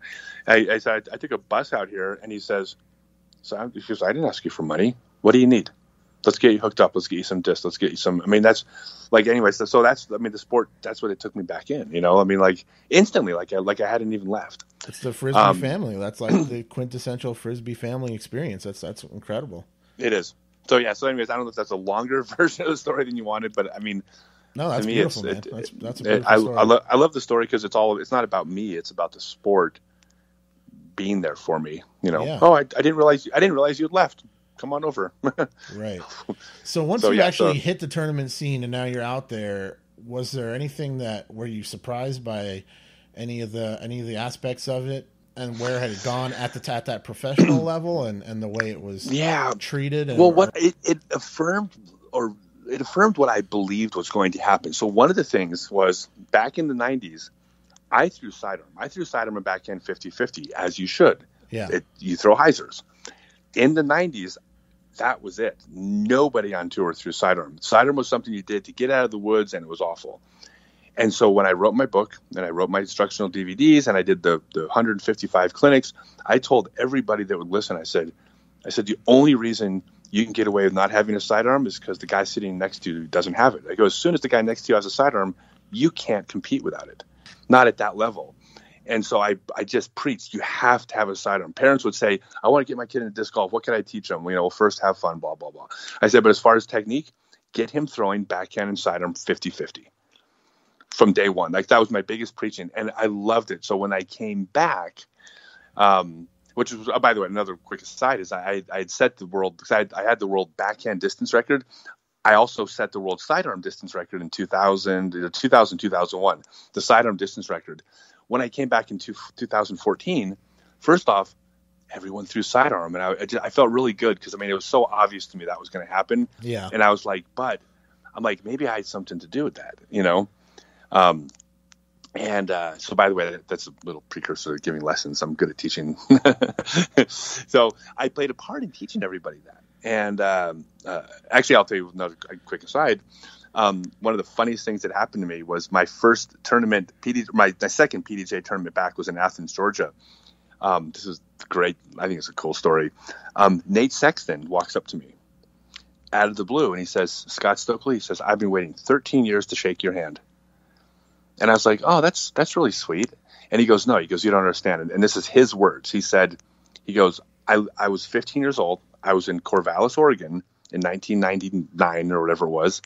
I said, I took a bus out here, and he says, he goes, "I didn't ask you for money. What do you need? Let's get you hooked up. Let's get you some discs. Let's get you some." I mean, that's like, anyways. So that's, I mean, the sport. That's what it took me back in. I mean, like instantly, like I hadn't even left. It's the Frisbee family. That's like the quintessential Frisbee family experience. That's incredible. It is. So yeah. So anyways, I don't know if that's a longer version of the story than you wanted, but I mean, no, that's beautiful, man. That's a beautiful story. I love the story because it's not about me. It's about the sport being there for me. Yeah. Oh, I didn't realize you had left. come on over. Right. So once you actually hit the tournament scene and now you're out there, was there anything were you surprised by any of the aspects of it, and where had it gone at that professional level, and the way it was treated? It affirmed what I believed was going to happen. So one of the things was, back in the 90s, I threw sidearm. I threw sidearm and backhand 50-50, as you should. Yeah. You throw hyzers. In the 90s, that was it. Nobody on tour threw sidearm. Sidearm was something you did to get out of the woods, and it was awful. And so when I wrote my book, and I wrote my instructional DVDs, and I did the 155 clinics, I told everybody that would listen, I said, the only reason you can get away with not having a sidearm is because the guy sitting next to you doesn't have it. I go, as soon as the guy next to you has a sidearm, you can't compete without it. Not at that level. And so I just preached, you have to have a sidearm. Parents would say, I want to get my kid into disc golf. What can I teach them? First have fun, blah, blah, blah. I said, but as far as technique, get him throwing backhand and sidearm 50-50 from day one. Like, that was my biggest preaching, and I loved it. So when I came back, which was, by the way, another quick aside, is I had set the world, because I had the world backhand distance record. I also set the world sidearm distance record in 2001, the sidearm distance record. When I came back in 2014, first off, everyone threw sidearm, and I felt really good, because, it was so obvious to me that was going to happen. Yeah. And I was like, maybe I had something to do with that, So, by the way, that's a little precursor to giving lessons. I'm good at teaching. So I played a part in teaching everybody that. And actually, I'll tell you another quick aside. One of the funniest things that happened to me was my first tournament, my second PDJ tournament back was in Athens, Georgia. This is great. I think it's a cool story. Nate Sexton walks up to me out of the blue, and he says, Scott Stokely, he says, I've been waiting 13 years to shake your hand. And I was like, oh, that's really sweet. And he goes, no, you don't understand. And this is his words. He goes, I was 15 years old. I was in Corvallis, Oregon in 1999 or whatever it was.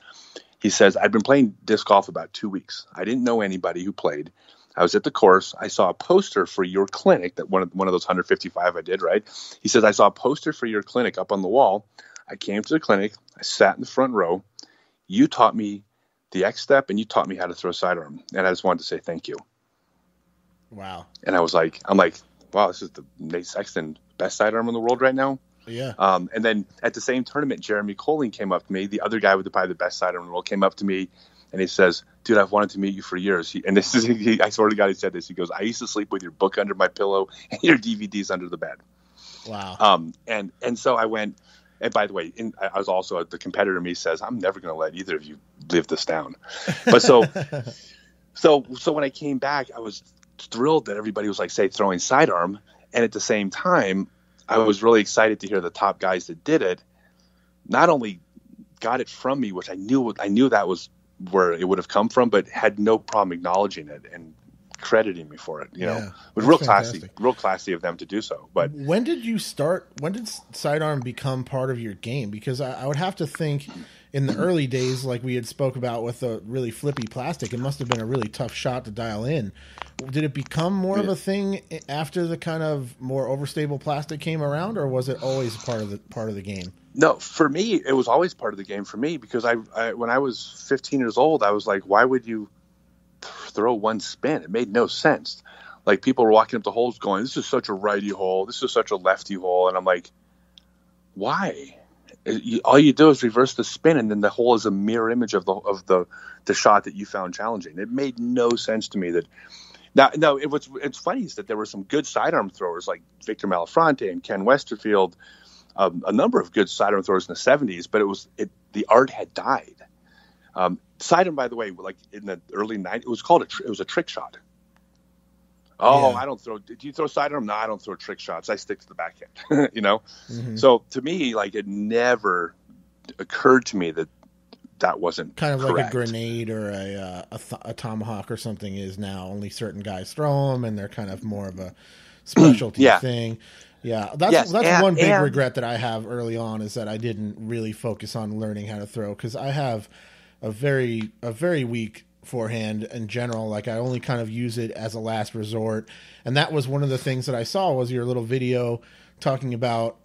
He says, I'd been playing disc golf about 2 weeks. I didn't know anybody who played. I was at the course. I saw a poster for your clinic, that one of those 155 I did, right? He says, I saw a poster for your clinic up on the wall. I came to the clinic. I sat in the front row. You taught me the X step, and you taught me how to throw sidearm. And I just wanted to say thank you. Wow. And I'm like, wow, this is the Nate Sexton best sidearm in the world right now. Yeah. And then at the same tournament, Jeremy Colling came up to me. The other guy with probably the best sidearm in the world came up to me, and he says, dude, I've wanted to meet you for years. I swear to God, he said this. He goes, I used to sleep with your book under my pillow and your DVDs under the bed. Wow. And so I went, and by the way, I was also, the competitor in me says, I'm never going to let either of you live this down. But so when I came back, I was thrilled that everybody was throwing sidearm. And at the same time, I was really excited to hear the top guys that did it not only got it from me, which I knew that was where it would have come from, but had no problem acknowledging it and crediting me for it. It was real classy of them to do so. But when did sidearm become part of your game? Because I would have to think in the early days, like we had spoke about with the really flippy plastic, it must have been a really tough shot to dial in. Did it become more of a thing after the kind of more overstable plastic came around, or was it always part of the game? No, for me, it was always part of the game for me, because I when I was 15 years old, I was like, why would you throw one spin? It made no sense. Like, people were walking up the holes going, this is such a righty hole, this is such a lefty hole, and I'm like, why? All you do is reverse the spin, and then the hole is a mirror image of the shot that you found challenging. It made no sense to me that. Now, it's funny is that there were some good sidearm throwers like Victor Malafronte and Ken Westerfield, a number of good sidearm throwers in the 70s, but the art had died. Sidearm, by the way, like in the early 90s, it was a trick shot. Oh, yeah. I don't throw. Did you throw sidearm? No, I don't throw trick shots. I stick to the backhand. Mm-hmm. So to me, like, it never occurred to me that wasn't kind of correct. Like a grenade or a tomahawk or something is now. Only certain guys throw them, and they're kind of more of a specialty thing. Yeah, that's one big regret that I have early on, is that I didn't really focus on learning how to throw, because I have a very weak forehand in general. Like, I only kind of use it as a last resort, and that was one of the things that I saw was your little video talking about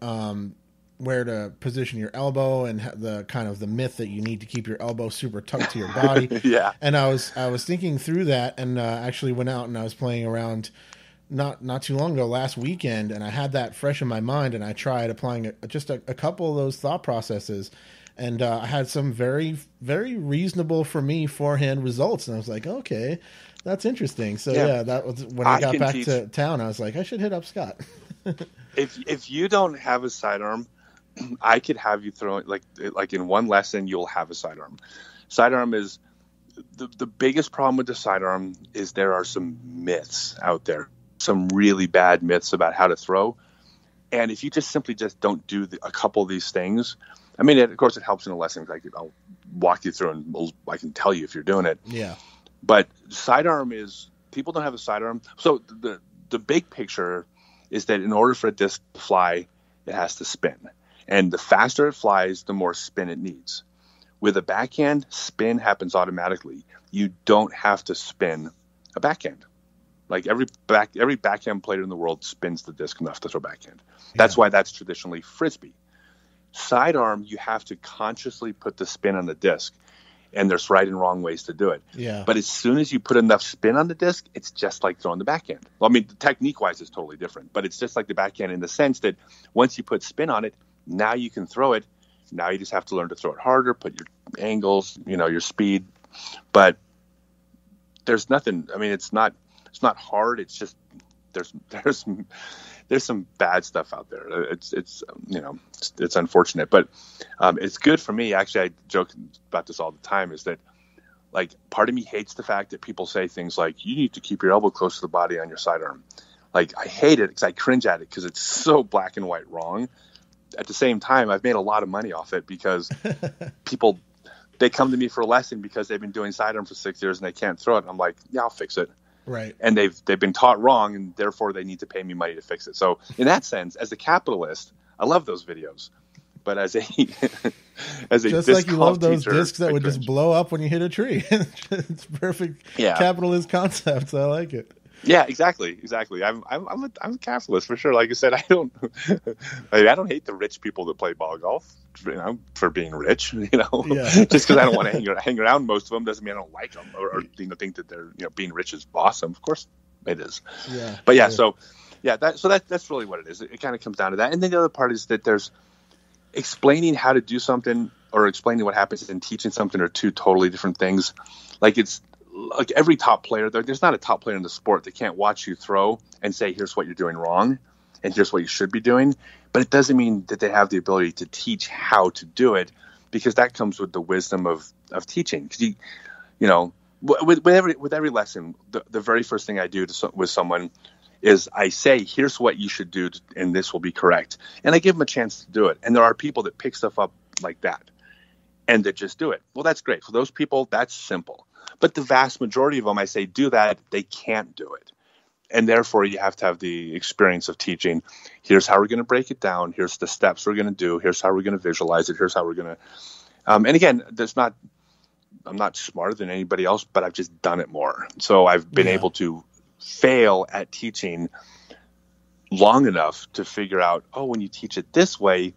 where to position your elbow and the kind of the myth that you need to keep your elbow super tucked to your body. Yeah. And I was thinking through that, and actually went out and I was playing around not too long ago, last weekend, and I had that fresh in my mind, and I tried applying just a couple of those thought processes, and I had some very, very reasonable for me forehand results, and I was like, okay, that's interesting. So yeah, that was when I got back to town, I was like, I should hit up Scott. If you don't have a sidearm, I could have you throw it like in one lesson, you'll have a sidearm. Sidearm is the biggest problem with the sidearm is there are some myths out there, some really bad myths about how to throw. And if you just simply don't do a couple of these things, I mean, of course it helps in a lesson. Like I'll walk you through and I can tell you if you're doing it. Yeah. But sidearm is, people don't have a sidearm. So the big picture is that in order for a disc to fly, it has to spin. And the faster it flies, the more spin it needs. With a backhand, spin happens automatically. You don't have to spin a backhand. Like every backhand player in the world spins the disc enough to throw backhand. That's why that's traditionally frisbee. Sidearm, you have to consciously put the spin on the disc. And there's right and wrong ways to do it. Yeah. But as soon as you put enough spin on the disc, it's just like throwing the backhand. Well, I mean, technique-wise, it's totally different. But it's just like the backhand in the sense that once you put spin on it, now you can throw it. Now you just have to learn to throw it harder, put your angles, your speed. But there's nothing. I mean, it's not hard. It's just there's some bad stuff out there. It's unfortunate, but it's good for me. Actually, I joke about this all the time, is that like part of me hates the fact that people say things like, you need to keep your elbow close to the body on your sidearm. Like I hate it because I cringe at it because it's so black and white wrong. At the same time, I've made a lot of money off it because people, they come to me for a lesson because they've been doing sidearm for 6 years and they can't throw it. I'm like, yeah, I'll fix it. Right. And they've been taught wrong, and therefore they need to pay me money to fix it. So in that sense, as a capitalist, I love those videos. But as a just like you love those discs that would just blow up when you hit a tree. It's perfect capitalist concept. I like it. Yeah, exactly. I'm a capitalist for sure. Like I said, I don't hate the rich people that play ball golf, for being rich. Just because I don't want to hang around most of them doesn't mean I don't like them or think that they're being rich is awesome. Of course, it is. Yeah. But yeah, so that's really what it is. It kind of comes down to that. And then the other part is that there's explaining how to do something or explaining what happens and teaching something are two totally different things. Like it's. Like every top player, there's not a top player in the sport that can't watch you throw and say, here's what you're doing wrong and here's what you should be doing. But it doesn't mean that they have the ability to teach how to do it, because that comes with the wisdom of teaching. Because with every lesson, the very first thing I do with someone is I say, here's what you should do, and this will be correct. And I give them a chance to do it. And there are people that pick stuff up like that and that just do it. Well, that's great. For those people, that's simple. But the vast majority of them, I say, do that. They can't do it. And therefore, you have to have the experience of teaching. Here's how we're going to break it down. Here's the steps we're going to do. Here's how we're going to visualize it. Here's how we're going to. And again, I'm not smarter than anybody else, but I've just done it more. So I've been able to fail at teaching long enough to figure out, when you teach it this way,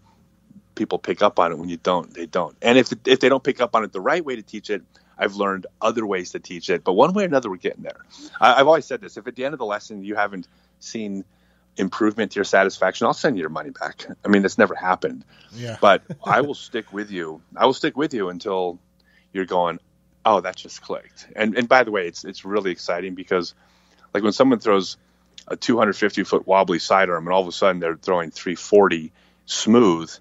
people pick up on it. When you don't, they don't. And if they don't pick up on it the right way to teach it, I've learned other ways to teach it, but one way or another, we're getting there. I've always said this: if at the end of the lesson you haven't seen improvement to your satisfaction, I'll send you your money back. I mean, that's never happened. Yeah. But I will stick with you. I will stick with you until you're going, oh, that just clicked. And by the way, it's really exciting because, like, when someone throws a 250-foot wobbly sidearm and all of a sudden they're throwing 340 smooth.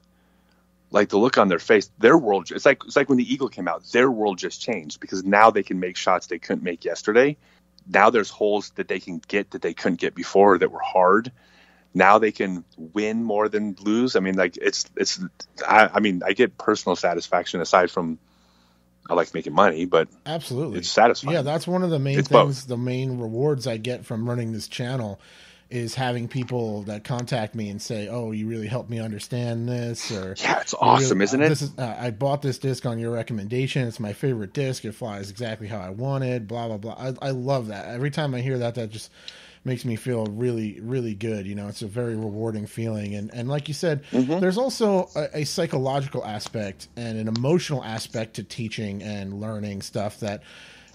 Like the look on their face, their world, it's like when the Eagle came out, their world just changed because now they can make shots they couldn't make yesterday. Now there's holes that they can get that they couldn't get before that were hard. Now they can win more than lose. I mean, like I get personal satisfaction aside from I like making money, but absolutely, it's satisfying. Yeah, that's one of the main things, both. The main rewards I get from running this channel is having people that contact me and say, "Oh, you really helped me understand this," or yeah, it's awesome, really, isn't it? I bought this disc on your recommendation. It's my favorite disc. It flies exactly how I wanted. Blah blah blah. I love that. Every time I hear that just makes me feel really, really good. You know, it's a very rewarding feeling. And like you said, Mm-hmm. there's also a psychological aspect and an emotional aspect to teaching and learning stuff that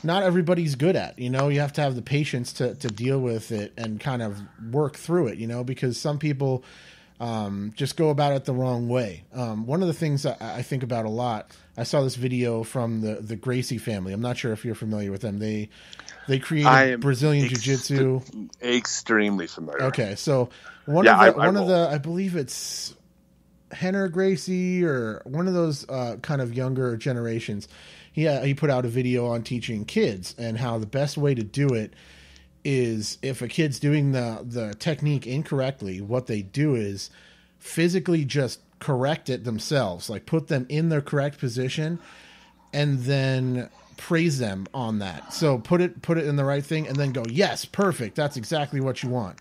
not everybody's good at. You know, you have to have the patience to deal with it and kind of work through it, you know, because some people just go about it the wrong way. One of the things that I think about a lot, I saw this video from the Gracie family. I'm not sure if you're familiar with them. They created Brazilian Jiu-Jitsu. Extremely familiar. Okay, so one of the I believe it's Henner Gracie or one of those kind of younger generations. He put out a video on teaching kids and how the best way to do it is if a kid's doing the technique incorrectly, what they do is physically just correct it themselves, like put them in their correct position and then praise them on that. So put it in the right thing and then go, yes, perfect. That's exactly what you want.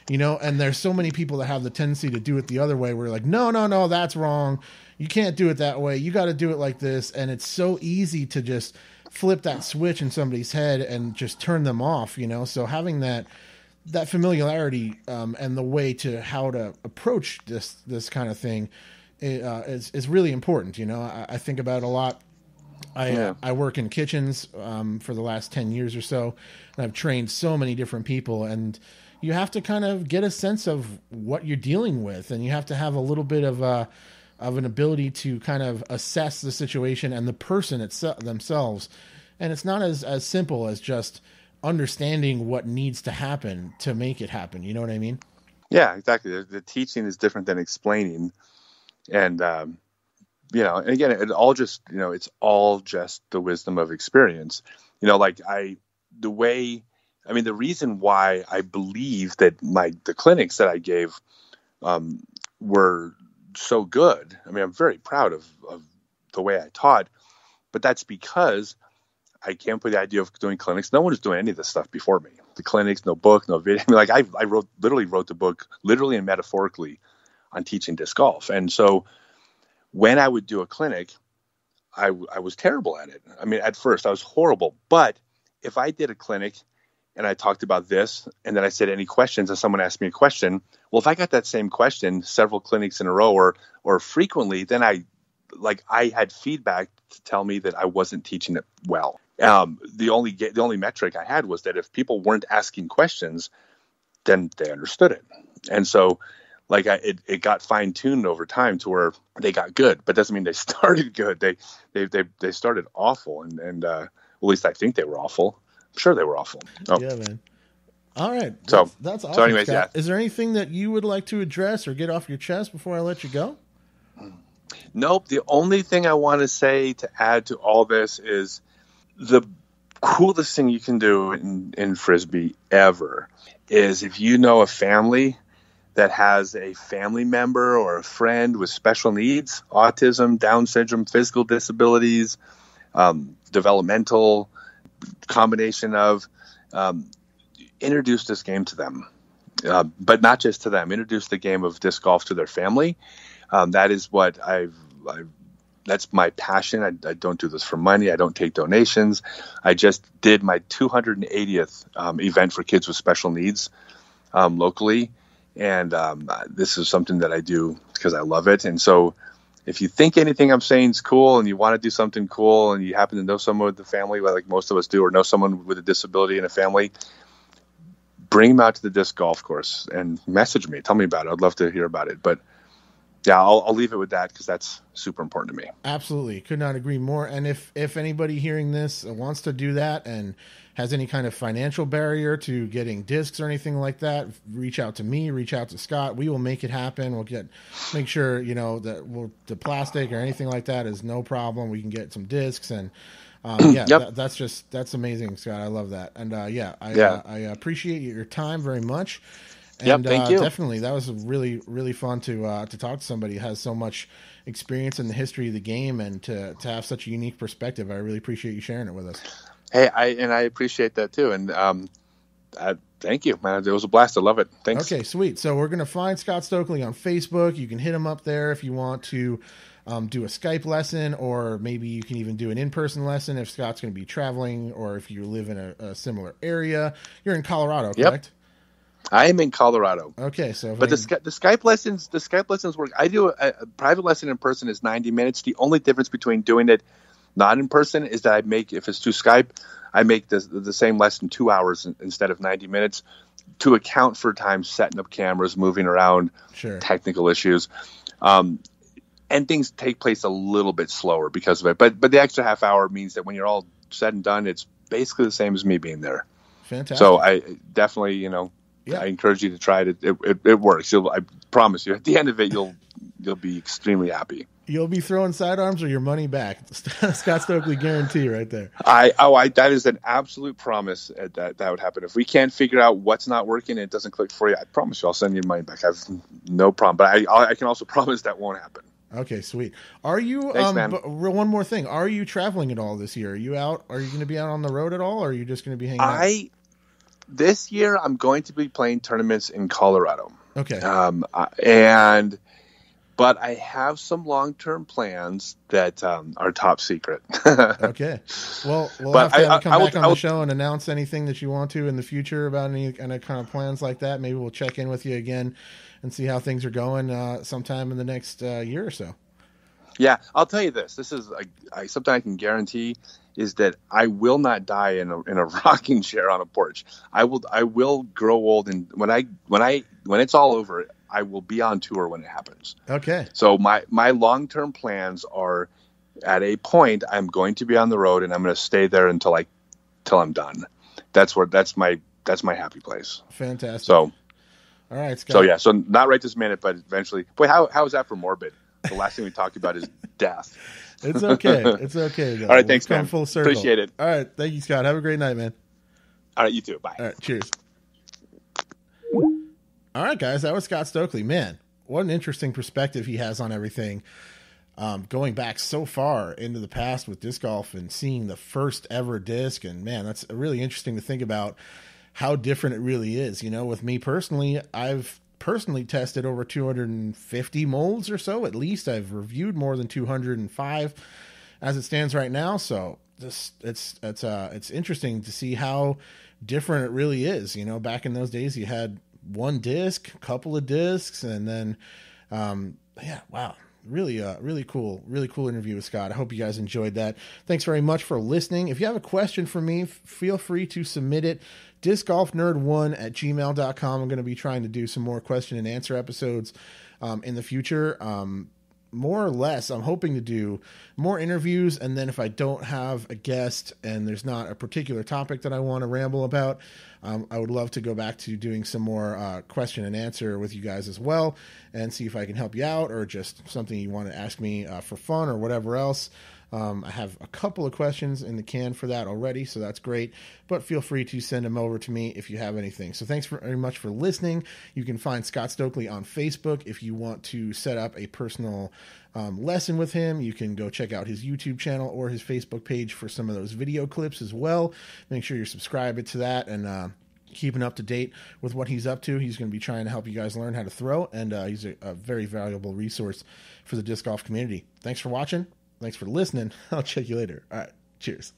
You know, and there's so many people that have the tendency to do it the other way where like, no, that's wrong. You can't do it that way. You got to do it like this. And it's so easy to just flip that switch in somebody's head and just turn them off, you know? So having that familiarity and the way to how to approach this kind of thing is really important. You know, I think about it a lot. I work in kitchens for the last 10 years or so, and I've trained so many different people, and you have to kind of get a sense of what you're dealing with, and you have to have a little bit of an ability to kind of assess the situation and the person themselves. And it's not as simple as just understanding what needs to happen to make it happen. You know what I mean? Yeah, exactly. The teaching is different than explaining. And, you know, and again, it all just, you know, it's all just the wisdom of experience. You know, like the reason why I believe that the clinics that I gave were so good. I mean, I'm very proud of the way I taught, but that's because I came up with the idea of doing clinics. No one was doing any of this stuff before me. The clinics, no book, no video. I mean, like I literally wrote the book, literally and metaphorically, on teaching disc golf. And so when I would do a clinic, I was terrible at it. I mean, at first I was horrible. But if I did a clinic and I talked about this, and then I said any questions, and someone asked me a question, well, if I got that same question several clinics in a row or frequently, then I had feedback to tell me that I wasn't teaching it well. The only metric I had was that if people weren't asking questions, then they understood it. And so like it got fine tuned over time to where they got good, but doesn't mean they started good. They started awful. And at least I think they were awful. I'm sure they were awful. Oh. Yeah, man. All right. That's awesome. So anyways, Scott. yeah. Is there anything that you would like to address or get off your chest before I let you go? Nope. The only thing I want to say to add to all this is the coolest thing you can do in Frisbee ever is if you know a family that has a family member or a friend with special needs, autism, Down syndrome, physical disabilities, developmental combination of, introduce this game to them, but not just to them. Introduce the game of disc golf to their family. That is what that's my passion. I don't do this for money. I don't take donations. I just did my 280th event for kids with special needs locally. And this is something that I do because I love it. And so if you think anything I'm saying is cool and you want to do something cool and you happen to know someone with a family, like most of us do, or know someone with a disability in a family, bring them out to the disc golf course and message me. Tell me about it. I'd love to hear about it. But yeah, I'll leave it with that because that's super important to me. Absolutely. Could not agree more. And if anybody hearing this wants to do that and has any kind of financial barrier to getting discs or anything like that, reach out to me, reach out to Scott. We will make it happen. We'll make sure, you know, that the plastic or anything like that is no problem. We can get some discs and Yep. That's amazing, Scott. I love that. And I appreciate your time very much. And thank you. Definitely, that was really, really fun to talk to somebody who has so much experience in the history of the game and to have such a unique perspective. I really appreciate you sharing it with us. Hey, I appreciate that too. And thank you, man. It was a blast. I love it. Thanks. Okay, sweet. So we're going to find Scott Stokely on Facebook. You can hit him up there if you want to do a Skype lesson, or maybe you can even do an in-person lesson if Scott's going to be traveling or if you live in a similar area. You're in Colorado, correct? I am in Colorado. Okay, so But the Skype lessons work. I do a private lesson in person is 90 minutes. The only difference between doing it not in person is that I make, if it's through Skype, I make the same lesson 2 hours instead of 90 minutes to account for time setting up cameras, moving around, sure, technical issues. And things take place a little bit slower because of it. But the extra half hour means that when you're all said and done, it's basically the same as me being there. Fantastic. So I definitely, Yeah. I encourage you to try it. It works. I promise you, at the end of it, you'll be extremely happy. You'll be throwing sidearms or your money back. Scott Stokely guarantee right there. That is an absolute promise that would happen. If we can't figure out what's not working and it doesn't click for you, I promise you I'll send you money back. I have no problem. But I can also promise that won't happen. Okay, sweet. Are you, Thanks, man. one more thing. Are you traveling at all this year? Are you out? Are you going to be out on the road at all? Or are you just going to be hanging out? This year, I'm going to be playing tournaments in Colorado. Okay. But I have some long-term plans that are top secret. Okay. Well, we'll have to come back on the show and announce anything that you want to in the future about any kind of plans like that. Maybe we'll check in with you again and see how things are going sometime in the next year or so. Yeah, I'll tell you this. This is something I can guarantee is that I will not die in a rocking chair on a porch. I will grow old, and when it's all over, I will be on tour when it happens. Okay. So my long-term plans are, at a point, I'm going to be on the road, and I'm going to stay there until I'm done. That's my happy place. Fantastic. So, all right, Scott. So yeah, so not right this minute, but eventually. Boy, how is that for morbid? The last thing we talked about is death. It's okay. It's okay. Though. All right, thanks, man. Full circle. Appreciate it. All right, thank you, Scott. Have a great night, man. All right, you too. Bye. All right, cheers. All right, guys, that was Scott Stokely. Man, what an interesting perspective he has on everything. Going back so far into the past with disc golf and seeing the first ever disc, and man, that's really interesting to think about how different it really is. With me personally, I've tested over 250 molds or so. At least I've reviewed more than 205 as it stands right now. So it's interesting to see how different it really is. Back in those days, you had one disc, a couple of discs, and then, wow. Really cool interview with Scott. I hope you guys enjoyed that. Thanks very much for listening. If you have a question for me, feel free to submit it. discgolfnerd1@gmail.com. I'm going to be trying to do some more question and answer episodes in the future. More or less, I'm hoping to do more interviews, and then if I don't have a guest and there's not a particular topic that I want to ramble about, I would love to go back to doing some more question and answer with you guys as well, and see if I can help you out, or just something you want to ask me for fun or whatever else. I have a couple of questions in the can for that already, so that's great. But feel free to send them over to me if you have anything. So thanks very much for listening. You can find Scott Stokely on Facebook. If you want to set up a personal lesson with him, you can go check out his YouTube channel or his Facebook page for some of those video clips as well. Make sure you're subscribed to that and keeping up to date with what he's up to. He's going to be trying to help you guys learn how to throw, and he's a very valuable resource for the disc golf community. Thanks for watching. Thanks for listening. I'll check you later. All right. Cheers.